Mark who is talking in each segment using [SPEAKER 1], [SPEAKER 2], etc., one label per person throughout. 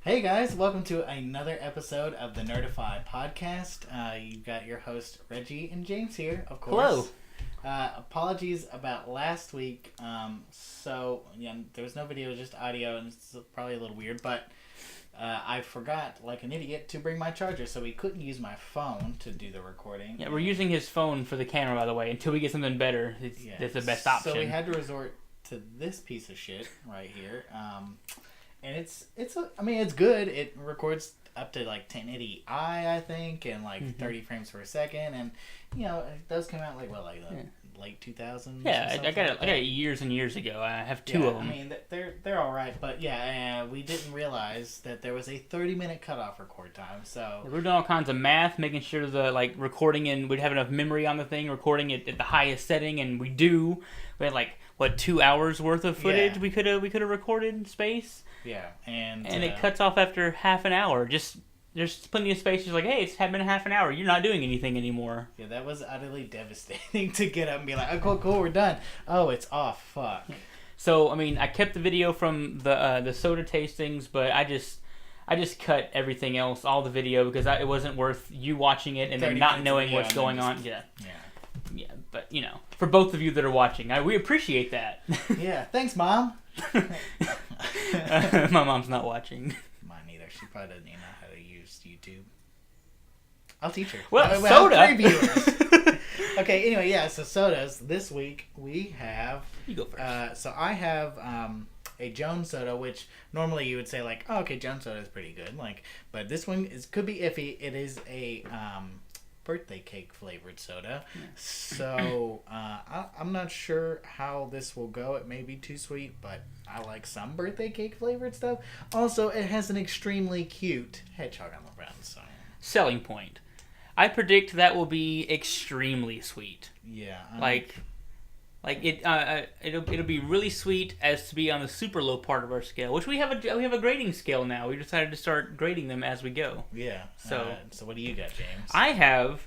[SPEAKER 1] Hey guys, welcome to another episode of the Nerdify podcast. You've got your host Regie and James here, of course.
[SPEAKER 2] Hello.
[SPEAKER 1] Apologies about last week. There was no video, just audio, and it's probably a little weird, but I forgot, like an idiot, to bring my charger, so we couldn't use my phone to do the recording.
[SPEAKER 2] Yeah, we're using his phone for the camera, by the way. Until we get something better, it's the best option.
[SPEAKER 1] So we had to resort to this piece of shit right here. And it's good. It records up to like 1080i, I think, and like 30 frames per second, and it does come out like late 2000s.
[SPEAKER 2] Yeah, I got it years and years ago. I have two of them.
[SPEAKER 1] I mean, they're all right, but we didn't realize that there was a 30-minute cutoff record time. So
[SPEAKER 2] we're doing all kinds of math, making sure the recording, and we'd have enough memory on the thing, recording it at the highest setting, and we had 2 hours worth of footage we could have recorded in space.
[SPEAKER 1] Yeah, and
[SPEAKER 2] it cuts off after half an hour. There's plenty of space. Just like, hey, it's been half an hour. You're not doing anything anymore.
[SPEAKER 1] Yeah, that was utterly devastating to get up and be like, oh, cool, we're done. Oh, it's off. Fuck.
[SPEAKER 2] So, I mean, I kept the video from the soda tastings, but I just cut everything else, all the video, because it wasn't worth you watching it and then not knowing what's going on. Yeah, but, for both of you that are watching, we appreciate that.
[SPEAKER 1] Yeah, thanks, Mom.
[SPEAKER 2] My mom's not watching.
[SPEAKER 1] Mine neither. She probably doesn't even know how to use YouTube. I'll teach her.
[SPEAKER 2] Well, soda.
[SPEAKER 1] 3 viewers. Okay, anyway, so sodas. This week we have...
[SPEAKER 2] You go first.
[SPEAKER 1] So I have a Jones soda, which normally you would say like, oh, okay, Jones soda is pretty good. But this one could be iffy. It is a... birthday cake flavored soda. So I'm not sure how this will go. It may be too sweet, but I like some birthday cake flavored stuff. Also, it has an extremely cute hedgehog on the front. So
[SPEAKER 2] selling point. I predict that will be extremely sweet.
[SPEAKER 1] Yeah.
[SPEAKER 2] It'll be really sweet as to be on the super low part of our scale, which we have a grading scale now. We decided to start grading them as we go.
[SPEAKER 1] Yeah. So what do you got, James?
[SPEAKER 2] I have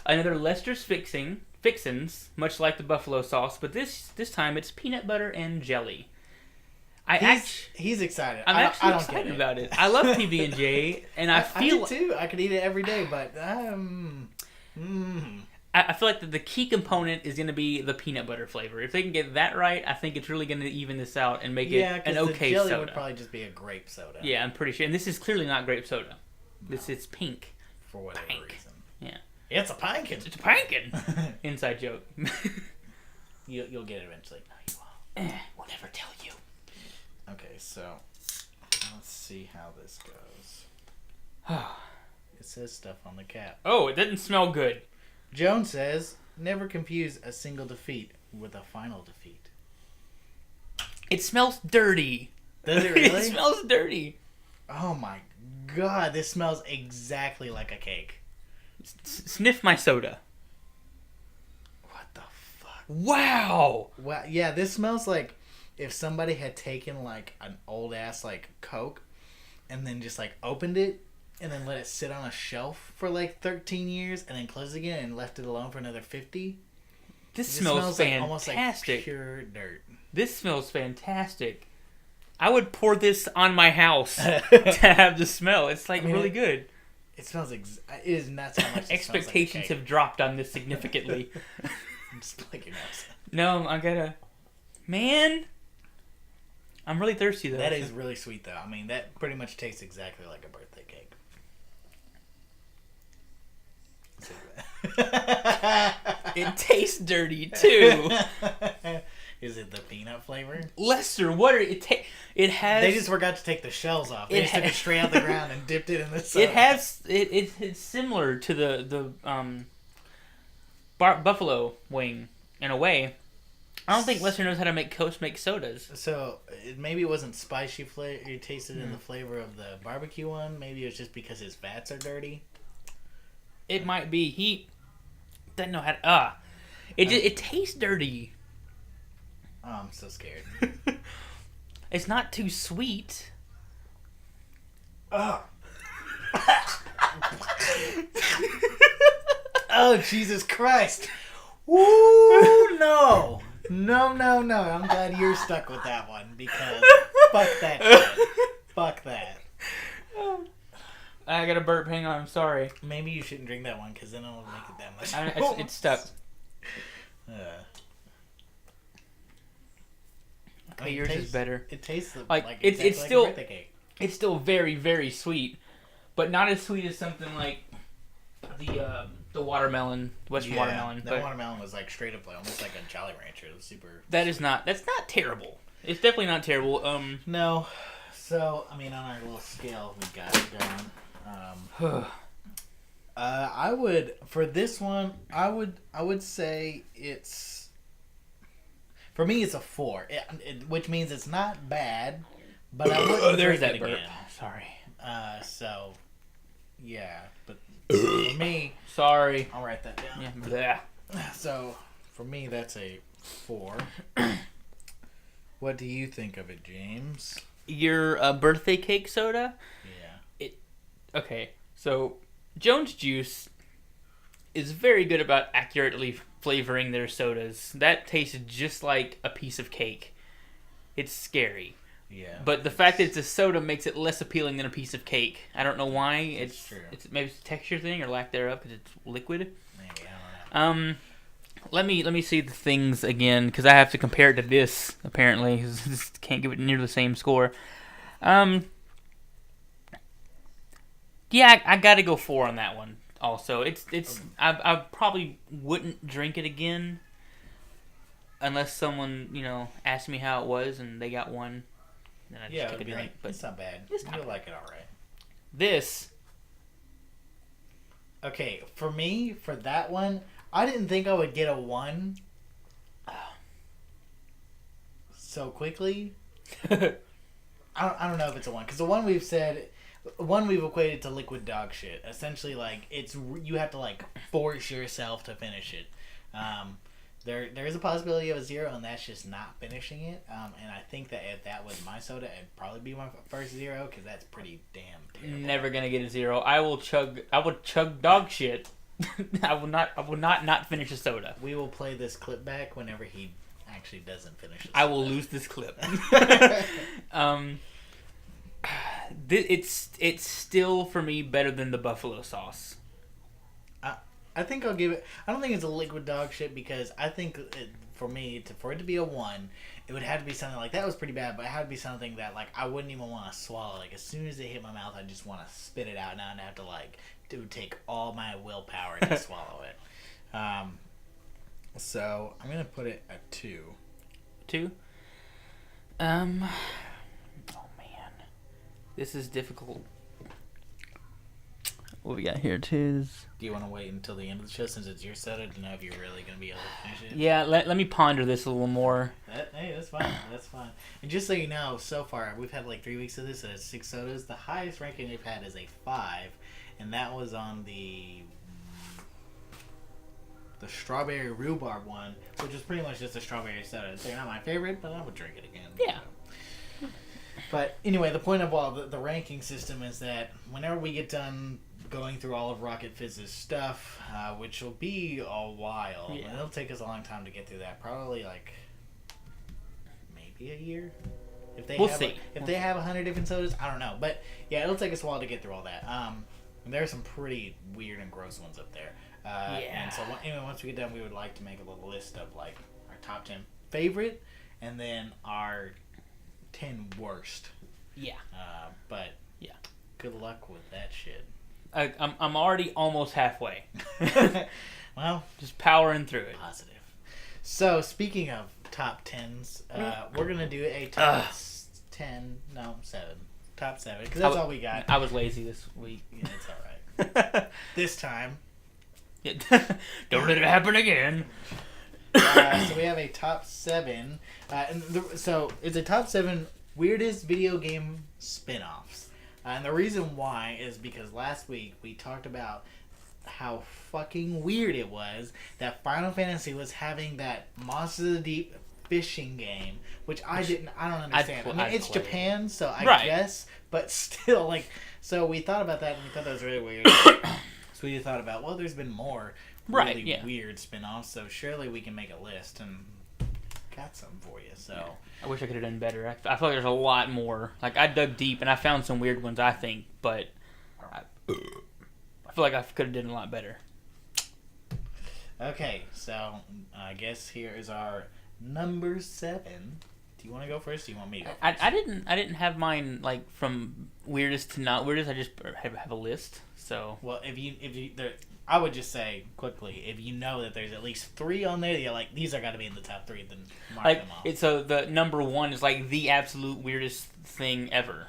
[SPEAKER 2] another Lester's Fixins, much like the buffalo sauce, but this time it's peanut butter and jelly.
[SPEAKER 1] He's excited.
[SPEAKER 2] I'm actually excited about it. I love PB&J, and I feel
[SPEAKER 1] I do too. I could eat it every day, but
[SPEAKER 2] I feel like the key component is going to be the peanut butter flavor. If they can get that right, I think it's really going to even this out and make it an okay
[SPEAKER 1] the jelly
[SPEAKER 2] soda.
[SPEAKER 1] Would probably just be a grape soda.
[SPEAKER 2] Yeah, I'm pretty sure. And this is clearly not grape soda.
[SPEAKER 1] No.
[SPEAKER 2] It's pink.
[SPEAKER 1] For whatever reason.
[SPEAKER 2] Yeah.
[SPEAKER 1] It's a pumpkin.
[SPEAKER 2] It's a pumpkin. Inside joke.
[SPEAKER 1] You'll get it eventually.
[SPEAKER 2] No, you won't. We'll never tell you.
[SPEAKER 1] Okay, so let's see how this goes. It says stuff on the cap.
[SPEAKER 2] Oh, it doesn't smell good.
[SPEAKER 1] Jones says, never confuse a single defeat with a final defeat.
[SPEAKER 2] It smells dirty.
[SPEAKER 1] Does it really?
[SPEAKER 2] It smells dirty.
[SPEAKER 1] Oh my god, this smells exactly like a cake.
[SPEAKER 2] Sniff my soda.
[SPEAKER 1] What the fuck?
[SPEAKER 2] Wow.
[SPEAKER 1] Wow. Yeah, this smells like if somebody had taken like an old ass like Coke and then just like opened it and then let it sit on a shelf for like 13 years and then closed it again and left it alone for another 50.
[SPEAKER 2] This smells fantastic.
[SPEAKER 1] Like, almost like pure dirt.
[SPEAKER 2] This smells fantastic. I would pour this on my house to have the smell. It's really good.
[SPEAKER 1] It smells it is nuts how much it
[SPEAKER 2] Expectations
[SPEAKER 1] smells like
[SPEAKER 2] have dropped on this significantly.
[SPEAKER 1] Just like your nose.
[SPEAKER 2] No, I gotta... Man... I'm really thirsty, though.
[SPEAKER 1] That is really sweet, though. I mean, that pretty much tastes exactly like a birthday cake.
[SPEAKER 2] It tastes dirty, too.
[SPEAKER 1] Is it the peanut flavor?
[SPEAKER 2] Lester, what are it? It has...
[SPEAKER 1] They just forgot to take the shells off. They just took it straight out the ground and dipped it in the soda.
[SPEAKER 2] It's similar to the buffalo wing, in a way. I don't think Lester knows how to make sodas.
[SPEAKER 1] So maybe it wasn't spicy flavor. You tasted in the flavor of the barbecue one. Maybe it was just because his vats are dirty.
[SPEAKER 2] It might be. He doesn't know how to. It tastes dirty.
[SPEAKER 1] Oh, I'm so scared.
[SPEAKER 2] It's not too sweet.
[SPEAKER 1] Oh. Oh, Jesus Christ. Woo, no. No. I'm glad you're stuck with that one because fuck that shit. Fuck that.
[SPEAKER 2] I got a burp. Hang on. I'm sorry.
[SPEAKER 1] Maybe you shouldn't drink that one because then it'll make it that much.
[SPEAKER 2] It's stuck. Yours is better.
[SPEAKER 1] It tastes
[SPEAKER 2] like
[SPEAKER 1] exactly
[SPEAKER 2] it's still
[SPEAKER 1] like a birthday cake.
[SPEAKER 2] It's still very, very sweet, but not as sweet as something like the watermelon, Western watermelon.
[SPEAKER 1] That watermelon was like straight up, almost like a Jolly Rancher. It was super.
[SPEAKER 2] That's not terrible. It's definitely not terrible.
[SPEAKER 1] No. So I mean, on our little scale, we got it going. I would for this one. I would say it's. For me, it's a 4, which means it's not bad, but I wouldn't
[SPEAKER 2] there's
[SPEAKER 1] drink
[SPEAKER 2] that
[SPEAKER 1] it
[SPEAKER 2] burp.
[SPEAKER 1] again.
[SPEAKER 2] Sorry.
[SPEAKER 1] So, yeah, but for me,
[SPEAKER 2] sorry,
[SPEAKER 1] I'll write that down.
[SPEAKER 2] Yeah.
[SPEAKER 1] So, for me, that's a 4. What do you think of it, James?
[SPEAKER 2] Your birthday cake soda?
[SPEAKER 1] Yeah.
[SPEAKER 2] Okay, so Jones Juice is very good about accurately flavoring their sodas. That tastes just like a piece of cake. It's scary.
[SPEAKER 1] Yeah.
[SPEAKER 2] But the fact that it's a soda makes it less appealing than a piece of cake. I don't know why. It's
[SPEAKER 1] true.
[SPEAKER 2] It's maybe it's a texture thing or lack thereof because it's liquid.
[SPEAKER 1] Maybe, I don't know.
[SPEAKER 2] Let me see the things again because I have to compare it to this. Apparently, can't give it near the same score. Yeah, I got to go 4 on that one. Also, I probably wouldn't drink it again unless someone asked me how it was and they got one. Then I just take a drink.
[SPEAKER 1] Like,
[SPEAKER 2] but
[SPEAKER 1] it's not bad. You'll like it all right.
[SPEAKER 2] This.
[SPEAKER 1] Okay, for me, for that one, I didn't think I would get a 1 so quickly. I don't know if it's a 1 because the one we've said. One we've equated to liquid dog shit. Essentially, like you have to like force yourself to finish it. There is a possibility of a 0, and that's just not finishing it. And I think that if that was my soda, it'd probably be my first 0 because that's pretty damn terrible.
[SPEAKER 2] Never gonna get a 0. I would chug dog shit. I will not finish a soda.
[SPEAKER 1] We will play this clip back whenever he actually doesn't finish it.
[SPEAKER 2] I will lose this clip. It's still for me better than the buffalo sauce.
[SPEAKER 1] I think I'll give it. I don't think it's a liquid dog shit because I think for it to be a 1, it would have to be something like that was pretty bad, but it had to be something that like I wouldn't even want to swallow. Like as soon as it hit my mouth, I just want to spit it out now and I have to like take all my willpower to swallow it. So I'm gonna put it at 2.
[SPEAKER 2] 2. This is difficult. What we got here, too?
[SPEAKER 1] Do you want to wait until the end of the show since it's your soda to know if you're really going to be able to finish it?
[SPEAKER 2] Yeah, let me ponder this a little more.
[SPEAKER 1] Hey, that's fine. That's fine. And just so you know, so far, we've had like 3 weeks of this, so it's 6 sodas. The highest ranking we've had is a 5, and that was on the strawberry rhubarb one, which is pretty much just a strawberry soda. They're not my favorite, but I would drink it again.
[SPEAKER 2] Yeah.
[SPEAKER 1] But anyway, the point of all the ranking system is that whenever we get done going through all of Rocket Fizz's stuff, which will be a while, and it'll take us a long time to get through that. Probably like maybe a year. If they they have 100 different sodas, I don't know. But yeah, it'll take us a while to get through all that. There are some pretty weird and gross ones up there. And so anyway, once we get done, we would like to make a little list of like our top 10 favorite, and then our 10 worst.
[SPEAKER 2] Yeah.
[SPEAKER 1] But yeah, good luck with that shit.
[SPEAKER 2] I'm already almost halfway.
[SPEAKER 1] Well,
[SPEAKER 2] just powering through it.
[SPEAKER 1] Positive. So speaking of top 10s, we're gonna do a top 10. No, 7. Top 7 because that's all we got.
[SPEAKER 2] I was lazy this week.
[SPEAKER 1] Yeah, it's all right. This time.
[SPEAKER 2] Yeah. Don't let it happen again.
[SPEAKER 1] So we have a top 7. So it's a top 7 weirdest video game spin-offs. And the reason why is because last week we talked about how fucking weird it was that Final Fantasy was having that Monsters of the Deep fishing game, which I don't understand. I mean, it's Japan, so I guess, but still, like, so we thought about that and we thought that was really weird. So we thought about, well, there's been more really weird spin-offs, so surely we can make a list and got some for you. So
[SPEAKER 2] I wish I could have done better. I feel like there's a lot more. Like I dug deep and I found some weird ones, I think, but I feel like I could have done a lot better.
[SPEAKER 1] Okay, so I guess here is our number 7. Do you want to go first? Or do you want me to go first?
[SPEAKER 2] I didn't have mine like from weirdest to not weirdest. I just have a list. So
[SPEAKER 1] well, if you there, I would just say quickly, if you know that there's at least 3 on there, you're like, these are got to be in the top 3, then mark them off.
[SPEAKER 2] So the number 1 is like the absolute weirdest thing ever.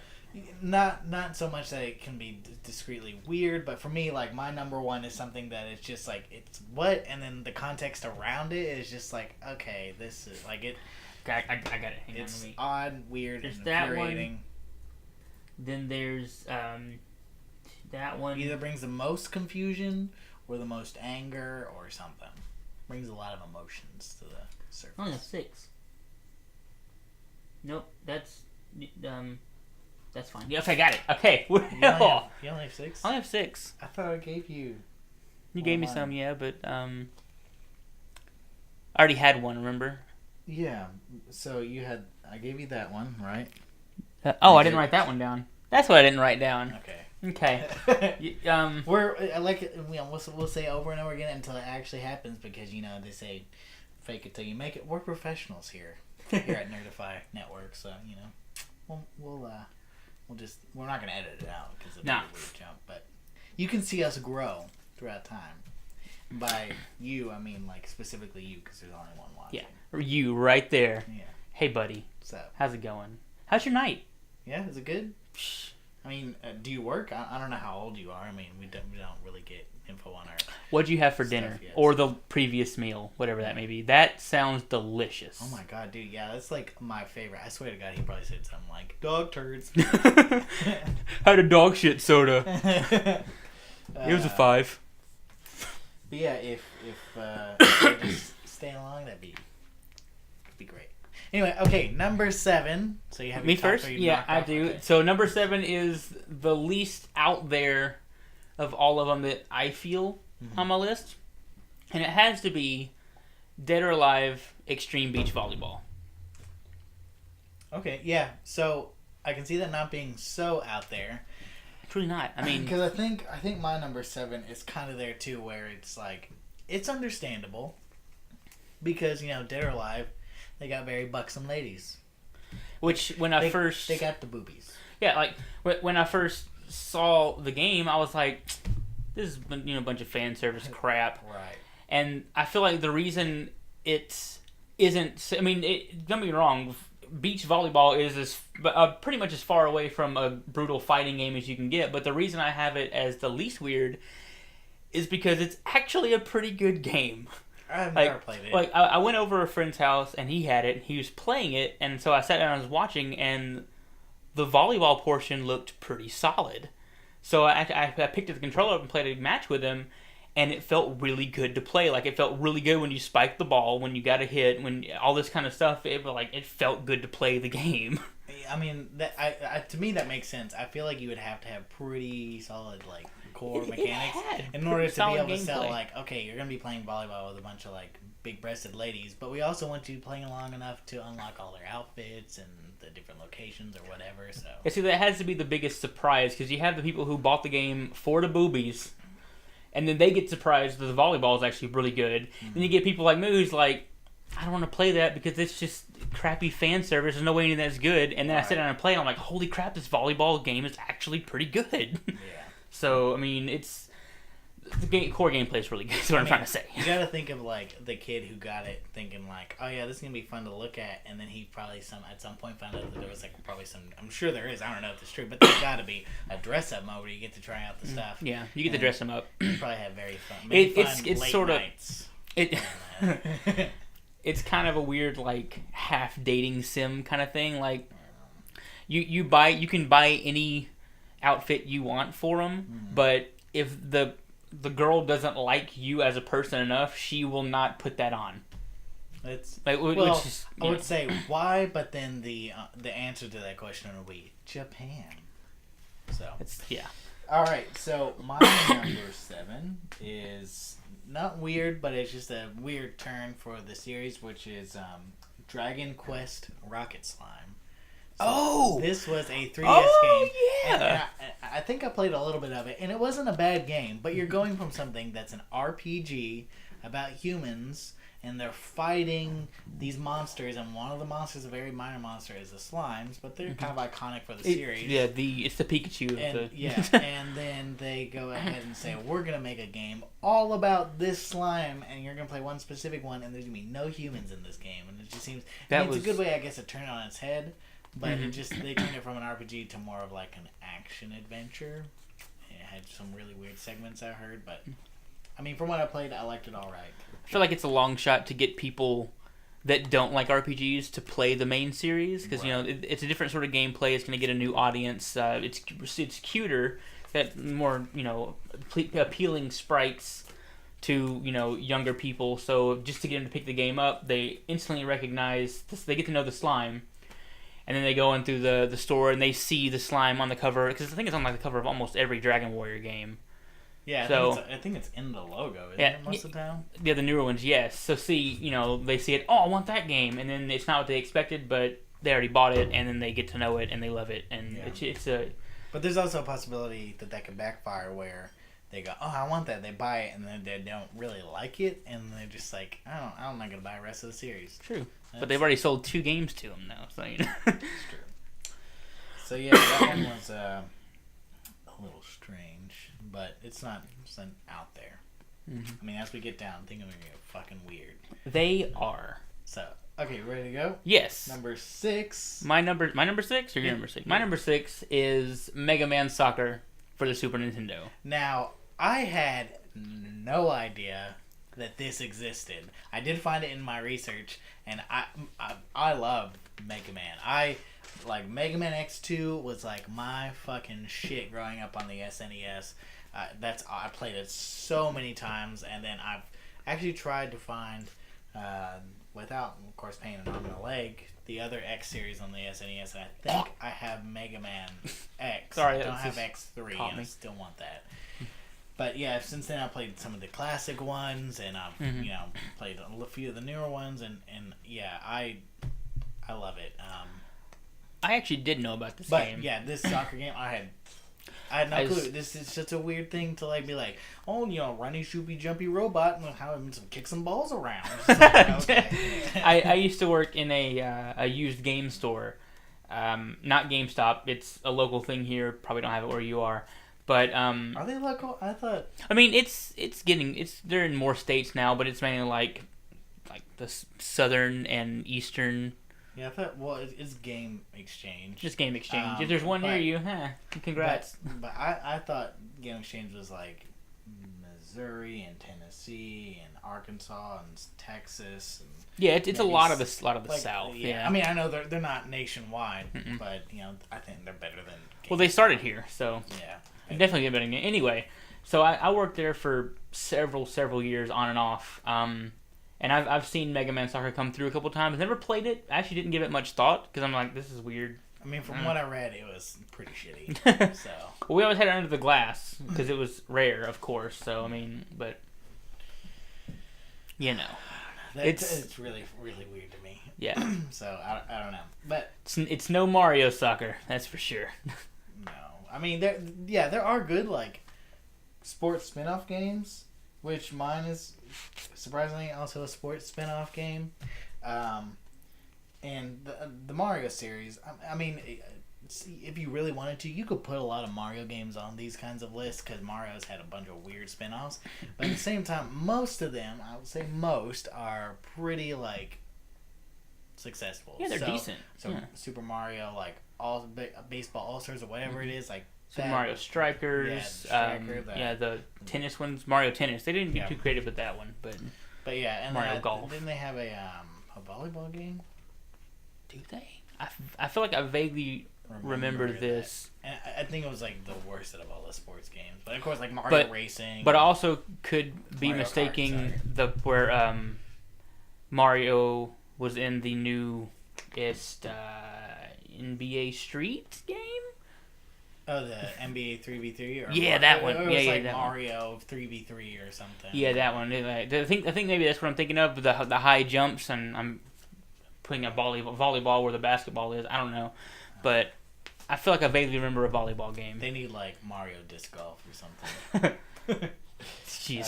[SPEAKER 1] Not so much that it can be discreetly weird, but for me, like, my number 1 is something that it's just like, it's what, and then the context around it is just like, okay, this is like it.
[SPEAKER 2] I got it. Hang
[SPEAKER 1] it's
[SPEAKER 2] on,
[SPEAKER 1] odd, weird,
[SPEAKER 2] there's
[SPEAKER 1] and
[SPEAKER 2] that
[SPEAKER 1] infuriating.
[SPEAKER 2] One. Then there's that one.
[SPEAKER 1] Either brings the most confusion or the most anger or something. Brings a lot of emotions to the surface.
[SPEAKER 2] I only have 6. Nope, that's fine. Yes, I got it. Okay.
[SPEAKER 1] You only have 6?
[SPEAKER 2] I only have 6.
[SPEAKER 1] I thought I gave you.
[SPEAKER 2] You gave me some, yeah, but I already had one. Remember?
[SPEAKER 1] Yeah. So I gave you that one, right?
[SPEAKER 2] I didn't write that one down. That's what I didn't write down.
[SPEAKER 1] Okay.
[SPEAKER 2] We're
[SPEAKER 1] I like it. We'll say over and over again until it actually happens, because they say fake it till you make it. We're professionals here at Nerdify Network, so we're not gonna edit it out because it'll be a weird jump, but you can see us grow throughout time. By you, I mean like specifically you, because there's only one watching.
[SPEAKER 2] Yeah, you right there.
[SPEAKER 1] Yeah.
[SPEAKER 2] Hey, buddy.
[SPEAKER 1] So
[SPEAKER 2] how's it going? How's your night?
[SPEAKER 1] Yeah, is it good? I mean, do you work? I don't know how old you are. I mean, we don't really get info on our.
[SPEAKER 2] What'd you have for dinner, or the previous meal, whatever that may be? That sounds delicious.
[SPEAKER 1] Oh my god, dude! Yeah, that's like my favorite. I swear to God, he probably said something like dog turds.
[SPEAKER 2] Had a dog shit soda. It was a 5.
[SPEAKER 1] But yeah, if you're just staying along, that'd be great. Anyway, okay, number 7. So you have
[SPEAKER 2] me first? Yeah, I do.
[SPEAKER 1] Okay.
[SPEAKER 2] So number 7 is the least out there of all of them that I feel on my list, and it has to be Dead or Alive Extreme Beach Volleyball.
[SPEAKER 1] Okay, yeah. So I can see that not being so out there.
[SPEAKER 2] It's really not. I mean,
[SPEAKER 1] because I think my number 7 is kind of there too, where it's like it's understandable because Dead or Alive, they got very buxom ladies.
[SPEAKER 2] Which when
[SPEAKER 1] they got the boobies.
[SPEAKER 2] Yeah, like when I first saw the game, I was like, this is a bunch of fan service crap.
[SPEAKER 1] Right.
[SPEAKER 2] And I feel like the reason it isn't, I mean, don't get me wrong, beach volleyball is pretty much as far away from a brutal fighting game as you can get, but the reason I have it as the least weird is because it's actually a pretty good game.
[SPEAKER 1] I've never played it.
[SPEAKER 2] Like, I went over to a friend's house, and he had it, he was playing it, and so I sat down and was watching, and the volleyball portion looked pretty solid. So I picked up the controller up and played a match with him, and it felt really good to play. Like, it felt really good when you spiked the ball, when you got a hit, when all this kind of stuff. It felt good to play the game.
[SPEAKER 1] I mean, to me that makes sense. I feel like you would have to have pretty solid core mechanics in order to be able to sell okay, you're gonna be playing volleyball with a bunch of big-breasted ladies, but we also want you playing along enough to unlock all their outfits and the different locations or whatever. So
[SPEAKER 2] yeah, see, that has to be the biggest surprise, because you have the people who bought the game for the boobies, and then they get surprised that the volleyball is actually really good. Mm-hmm. Then you get people like me who's like, I don't want to play that because it's just crappy fan service. There's no way that's good. And then I sit down and play, and I'm like, holy crap, this volleyball game is actually pretty good. Yeah. So, I mean, the core gameplay is really good. That's what I'm trying to say.
[SPEAKER 1] You gotta think of the kid who got it thinking oh yeah, this is gonna be fun to look at, and then he probably at some point found out that there was probably some. I'm sure there is. I don't know if it's true, but there's gotta be a dress up mode where you get to try out the stuff.
[SPEAKER 2] Yeah, you get to dress them up.
[SPEAKER 1] You probably have very fun.
[SPEAKER 2] It's
[SPEAKER 1] late
[SPEAKER 2] sort of
[SPEAKER 1] nights.
[SPEAKER 2] It's kind of a weird half dating sim kind of thing. You can buy any outfit you want for them, but if the girl doesn't like you as a person enough, she will not put that on.
[SPEAKER 1] It's
[SPEAKER 2] I
[SPEAKER 1] would say why, but then the answer to that question would be Japan. So All right, so my number 7 is not weird, but it's just a weird turn for the series, which is Dragon Quest Rocket Slime.
[SPEAKER 2] Oh!
[SPEAKER 1] This was a 3DS game.
[SPEAKER 2] Oh, yeah!
[SPEAKER 1] And I think I played a little bit of it, and it wasn't a bad game, but you're going from something that's an RPG about humans, and they're fighting these monsters, and one of the monsters, a very minor monster, is the slimes, but they're kind of iconic for the series.
[SPEAKER 2] Yeah, it's the Pikachu.
[SPEAKER 1] And then they go ahead and say, we're going to make a game all about this slime, and you're going to play one specific one, and there's going to be no humans in this game. And it just seems... it's a good way, I guess, to turn it on its head, but they turned it from an RPG to more of like an action adventure. It had some really weird segments, I heard, but... I mean, from what I played, I liked it all right.
[SPEAKER 2] I feel like it's a long shot to get people that don't like RPGs to play the main series because it's a different sort of gameplay. It's going to get a new audience. It's cuter, that more appealing sprites to younger people. So just to get them to pick the game up, they instantly recognize this, they get to know the slime, and then they go in through the store and they see the slime on the cover because I think it's on like the cover of almost every Dragon Warrior game.
[SPEAKER 1] Yeah, I think it's in the logo, isn't it, most of the time? Yeah,
[SPEAKER 2] the newer ones, yes. So see, they see it, I want that game, and then it's not what they expected, but they already bought it, and then they get to know it, and they love it, and it's a... But
[SPEAKER 1] there's also a possibility that could backfire where they go, I want that, they buy it, and then they don't really like it, and they're just like, I'm not going to buy the rest of the series.
[SPEAKER 2] True. But they've already sold 2 games to them now, so
[SPEAKER 1] It's true. So yeah, that one was a little strange. But it's not out there. Mm-hmm. I mean, as we get down, things are going to get fucking weird.
[SPEAKER 2] They are.
[SPEAKER 1] So, okay, ready to go?
[SPEAKER 2] Yes.
[SPEAKER 1] Number 6.
[SPEAKER 2] My number 6 or your number 6? My number 6 is Mega Man Soccer for the Super Nintendo.
[SPEAKER 1] Now, I had no idea that this existed. I did find it in my research, and I love Mega Man. Mega Man X2 was like my fucking shit growing up on the SNES. I played it so many times, and then I've actually tried to find, without of course paying an arm and a leg, the other X series on the SNES, and I think I have Mega Man X.
[SPEAKER 2] Sorry,
[SPEAKER 1] I don't have X3, and I still want that. But yeah, since then I played some of the classic ones, and I've played a few of the newer ones, and yeah, I love it.
[SPEAKER 2] I actually did know about this game.
[SPEAKER 1] But yeah, this soccer game, I had no clue. This is such a weird thing to be like, runny, shoopy, jumpy robot, and have him kick some balls around. Okay.
[SPEAKER 2] I used to work in a used game store, not GameStop. It's a local thing here. Probably don't have it where you are. But
[SPEAKER 1] are they local? I thought.
[SPEAKER 2] I mean, they're in more states now, but it's mainly like the southern and eastern.
[SPEAKER 1] Yeah, I thought. Well, it's Game Exchange.
[SPEAKER 2] Just Game Exchange. If there's one near you, congrats.
[SPEAKER 1] But I thought Game Exchange was like Missouri and Tennessee and Arkansas and Texas. And
[SPEAKER 2] yeah, it's a lot of the South. Yeah,
[SPEAKER 1] I mean, I know they're not nationwide, but I think they're better than.
[SPEAKER 2] Well, they started here, so
[SPEAKER 1] yeah.
[SPEAKER 2] Definitely get better. Anyway, so I worked there for several years on and off, and I've seen Mega Man Soccer come through a couple times. Never played it. I actually didn't give it much thought because I'm like, this is weird.
[SPEAKER 1] I mean, from what I read, it was pretty shitty. So
[SPEAKER 2] well, we always had it under the glass because it was rare, of course. So I mean, but it's really really weird to me. Yeah.
[SPEAKER 1] So I don't know, but
[SPEAKER 2] it's no Mario Soccer, that's for sure.
[SPEAKER 1] No, I mean there are good sports spin-off games, which mine is surprisingly also a sports spin-off game, and the Mario series. I mean, if you really wanted to, you could put a lot of Mario games on these kinds of lists because Mario's had a bunch of weird spin-offs. But at the same time, most of them, I would say most, are pretty successful.
[SPEAKER 2] Yeah, they're decent.
[SPEAKER 1] So Super Mario, Baseball All-Stars or whatever it is,
[SPEAKER 2] Super Mario Strikers. The tennis ones, Mario Tennis. They didn't get too creative with that one, but
[SPEAKER 1] yeah, and
[SPEAKER 2] Mario Golf.
[SPEAKER 1] Didn't they have a volleyball game?
[SPEAKER 2] Do they? I feel like I vaguely remember this.
[SPEAKER 1] And I think it was the worst out of all the sports games. But of course, Mario Racing.
[SPEAKER 2] But I also could be
[SPEAKER 1] Mario
[SPEAKER 2] mistaking where Mario was in the new NBA Street game.
[SPEAKER 1] Oh, the NBA 3v3?
[SPEAKER 2] Yeah, that one.
[SPEAKER 1] It was
[SPEAKER 2] that
[SPEAKER 1] Mario 3v3 or something.
[SPEAKER 2] Yeah, that one. I think maybe that's what I'm thinking of, the high jumps, and I'm putting a volleyball where the basketball is. I don't know. but I feel like I vaguely remember a volleyball game.
[SPEAKER 1] They need like Mario Disc Golf or something.
[SPEAKER 2] Jeez.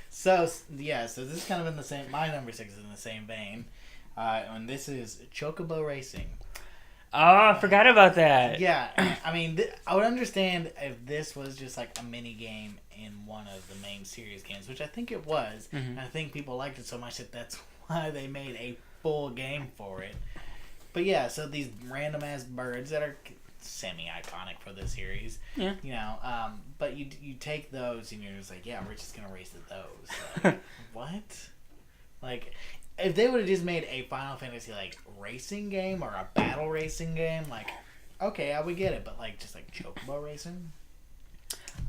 [SPEAKER 1] So this is kind of in the same. My number 6 is in the same vein, and this is Chocobo Racing.
[SPEAKER 2] Oh, I forgot about that.
[SPEAKER 1] Yeah, I mean, I would understand if this was just like a mini game in one of the main series games, which I think it was.
[SPEAKER 2] Mm-hmm.
[SPEAKER 1] And I think people liked it so much that that's why they made a full game for it. But yeah, so these random ass birds that are semi-iconic for the series.
[SPEAKER 2] Yeah.
[SPEAKER 1] You know, but you take those and you're just like, yeah, we're just gonna race at those. Like, what? Like, if they would have just made a Final Fantasy like racing game or a battle racing game, like, okay, I would get it. But like, just like Chocobo Racing.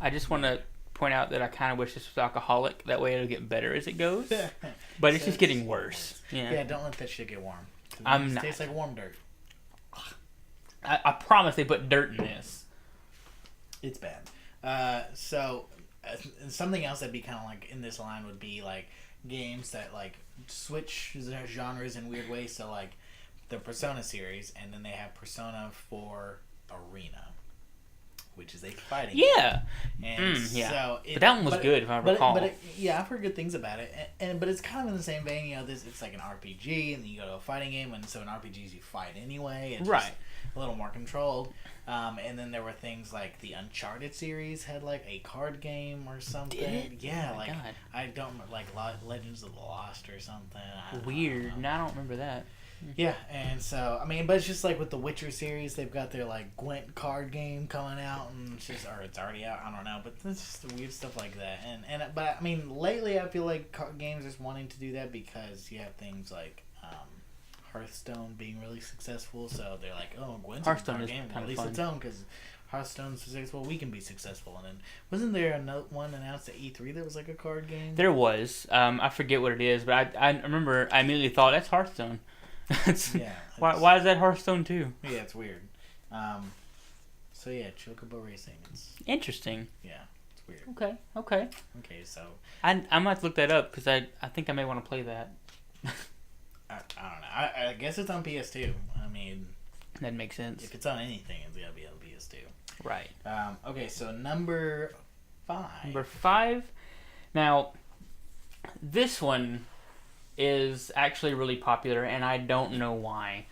[SPEAKER 2] I just want to point out that I kind of wish this was alcoholic. That way it'll get better as it goes. But it's just getting worse. Yeah.
[SPEAKER 1] Yeah. Don't let that shit get warm.
[SPEAKER 2] I'm not.
[SPEAKER 1] It tastes like warm dirt.
[SPEAKER 2] I promise they put dirt in this.
[SPEAKER 1] It's bad. So something else that'd be kind of like in this line would be like games that like switch genres in weird ways. So like the Persona series, and then they have Persona 4 Arena, which is a fighting game.
[SPEAKER 2] Yeah.
[SPEAKER 1] And
[SPEAKER 2] yeah.
[SPEAKER 1] So
[SPEAKER 2] but that one was good, if I recall.
[SPEAKER 1] I've heard good things about it. But it's kind of in the same vein. You know, it's like an RPG, and then you go to a fighting game, and so in RPGs you fight anyway. It's
[SPEAKER 2] right.
[SPEAKER 1] Just a little more controlled. And then there were things like the Uncharted series had like a card game or something.
[SPEAKER 2] Did it?
[SPEAKER 1] Yeah,
[SPEAKER 2] oh
[SPEAKER 1] like
[SPEAKER 2] God.
[SPEAKER 1] I don't like Legends of the Lost or something.
[SPEAKER 2] Weird. No, I don't remember that.
[SPEAKER 1] Yeah, and so I mean, but it's just like with the Witcher series, they've got their like Gwent card game coming out, and it's already out. I don't know, but it's just the weird stuff like that. But I mean, lately I feel like card games are wanting to do that because you have things like Hearthstone being really successful, so they're like, oh, Gwent's a card game, release its own because Hearthstone's successful, we can be successful. And then wasn't there one announced at E3 that was like a card game?
[SPEAKER 2] There was. I forget what it is, but I remember I immediately thought that's Hearthstone.
[SPEAKER 1] Yeah.
[SPEAKER 2] Why is that Hearthstone too?
[SPEAKER 1] Yeah, it's weird. So yeah, Chocobo Racing. It's
[SPEAKER 2] interesting.
[SPEAKER 1] Yeah, it's weird.
[SPEAKER 2] Okay.
[SPEAKER 1] Okay, so
[SPEAKER 2] I might have to look that up because I think I may want to play that.
[SPEAKER 1] I don't know. I guess it's on PS2. I mean,
[SPEAKER 2] that makes sense.
[SPEAKER 1] If it's on anything, it's gotta be on PS2.
[SPEAKER 2] Right.
[SPEAKER 1] Okay, so number 5.
[SPEAKER 2] Number 5. Now, this one is actually really popular, and I don't know why.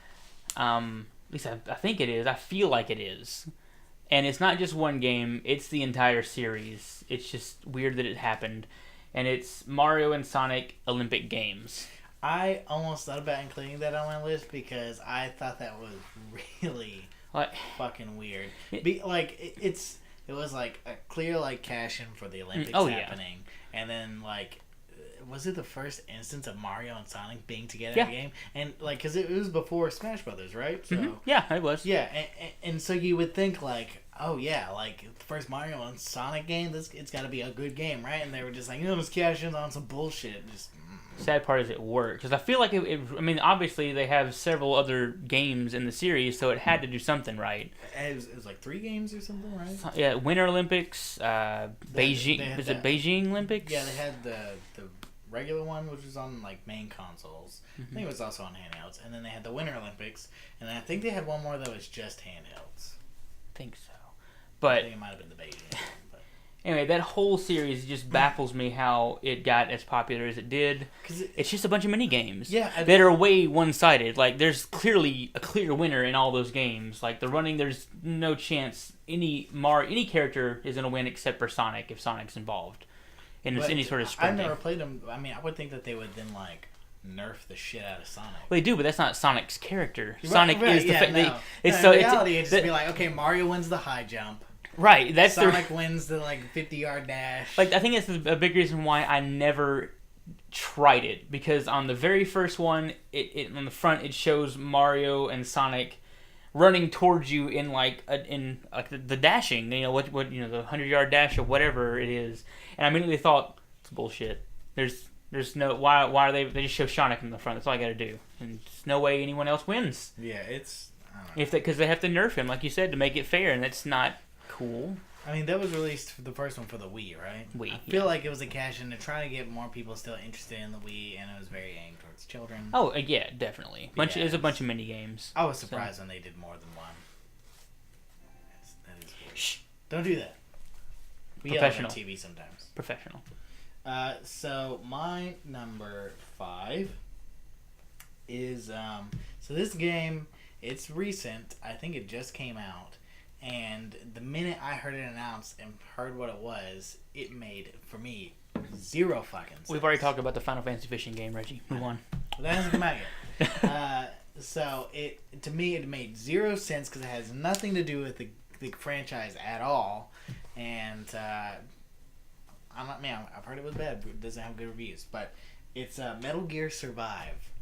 [SPEAKER 2] At least I think it is. I feel like it is. And it's not just one game. It's the entire series. It's just weird that it happened. And it's Mario and Sonic Olympic Games.
[SPEAKER 1] I almost thought about including that on my list because I thought that was really fucking weird. It was like a clear like cash in for the Olympics happening, and then like was it the first instance of Mario and Sonic being together in a game? And like because it was before Smash Brothers, right? So
[SPEAKER 2] yeah, it was.
[SPEAKER 1] Yeah, and so you would think like, oh yeah, like the first Mario and Sonic game, it's got to be a good game, right? And they were just like, let's cash in on some bullshit. Just
[SPEAKER 2] sad part is it worked because I feel like I mean, obviously they have several other games in the series, so it had to do something right.
[SPEAKER 1] It was like 3 games or something, right?
[SPEAKER 2] Yeah, Winter Olympics, Beijing. Is it Beijing Olympics?
[SPEAKER 1] Yeah, they had the regular one, which was on like main consoles. I think it was also on handhelds, and then they had the Winter Olympics, and I think they had one more that was just handhelds.
[SPEAKER 2] I think so, but
[SPEAKER 1] I think it might have been the Beijing one.
[SPEAKER 2] Anyway, that whole series just baffles me how it got as popular as it did. It's just a bunch of mini games that are way one-sided. Like, there's clearly a clear winner in all those games. Like, there's no chance any character is going to win except for Sonic if Sonic's involved. And it's any sort of sprinting.
[SPEAKER 1] I've never played them. I mean, I would think that they would then, like, nerf the shit out of Sonic.
[SPEAKER 2] Well, they do, but that's not Sonic's character.
[SPEAKER 1] Right,
[SPEAKER 2] Sonic is the...
[SPEAKER 1] In reality, it'd just be like, okay, Mario wins the high jump.
[SPEAKER 2] Right, that's
[SPEAKER 1] Sonic wins the 50-yard dash.
[SPEAKER 2] Like, I think that's a big reason why I never tried it, because on the very first one, it on the front it shows Mario and Sonic running towards you in the dashing, the 100-yard dash or whatever it is, and I immediately thought it's bullshit. There's no why are they just show Sonic in the front? That's all I got to do, and there's no way anyone else wins.
[SPEAKER 1] Yeah, it's I don't know.
[SPEAKER 2] Because they have to nerf him, like you said, to make it fair, and that's not cool.
[SPEAKER 1] I mean, that was released for the first one for the Wii, right?
[SPEAKER 2] Wii.
[SPEAKER 1] I feel like it was a cash in to try to get more people still interested in the Wii, and it was very aimed towards children.
[SPEAKER 2] Oh, yeah, definitely. There's a bunch of mini games.
[SPEAKER 1] I was surprised when they did more than one. That is weird. Shh! Don't do that. We yell on TV sometimes.
[SPEAKER 2] Professional.
[SPEAKER 1] So my number 5 is so this game, it's recent. I think it just came out. And the minute I heard it announced and heard what it was, it made, for me, zero fucking sense.
[SPEAKER 2] We've already talked about the Final Fantasy fishing game, Reggie. Move on.
[SPEAKER 1] Well, that hasn't come out yet. So, to me, it made zero sense because it has nothing to do with the franchise at all. And, I've heard it was bad. It doesn't have good reviews. But it's Metal Gear Survive.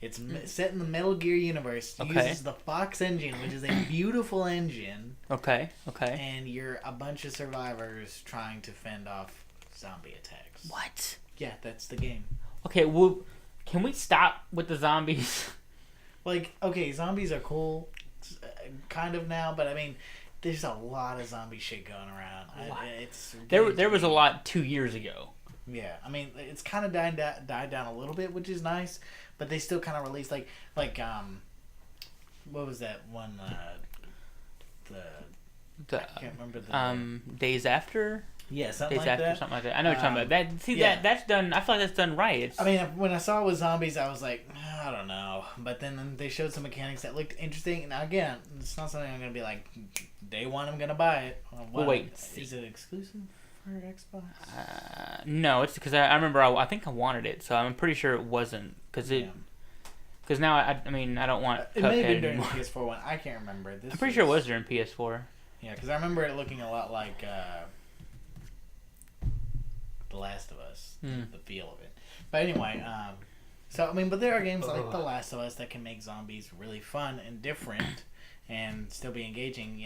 [SPEAKER 1] It's set in the Metal Gear universe. It uses the Fox engine, which is a beautiful engine.
[SPEAKER 2] Okay.
[SPEAKER 1] And you're a bunch of survivors trying to fend off zombie attacks.
[SPEAKER 2] What?
[SPEAKER 1] Yeah, that's the game.
[SPEAKER 2] Okay, well, can we stop with the zombies?
[SPEAKER 1] Like, okay, zombies are cool, kind of now, but I mean, there's a lot of zombie shit going around.
[SPEAKER 2] There was a lot 2 years ago.
[SPEAKER 1] Yeah, I mean, it's kind of died down a little bit, which is nice. But they still kind of release like what was that one? I can't remember the
[SPEAKER 2] Days After.
[SPEAKER 1] Yeah, something
[SPEAKER 2] Days
[SPEAKER 1] like
[SPEAKER 2] After,
[SPEAKER 1] that.
[SPEAKER 2] something like that. I know what you're talking about. That's done. I feel like that's done right.
[SPEAKER 1] I mean, when I saw it with zombies, I was like, I don't know. But then they showed some mechanics that looked interesting. And again, it's not something I'm gonna be like, day one, I'm gonna buy it.
[SPEAKER 2] Well, wait,
[SPEAKER 1] is it exclusive for Xbox?
[SPEAKER 2] No, it's because I remember I think I wanted it, so I'm pretty sure it wasn't because now I mean I don't want
[SPEAKER 1] it
[SPEAKER 2] Cuphead
[SPEAKER 1] may have been during
[SPEAKER 2] anymore.
[SPEAKER 1] the PS4 one. I can't remember.
[SPEAKER 2] I'm pretty sure it was during PS4.
[SPEAKER 1] Yeah, because I remember it looking a lot like The Last of Us, the feel of it. But anyway, so I mean, but there are games like The Last of Us that can make zombies really fun and different, and still be engaging.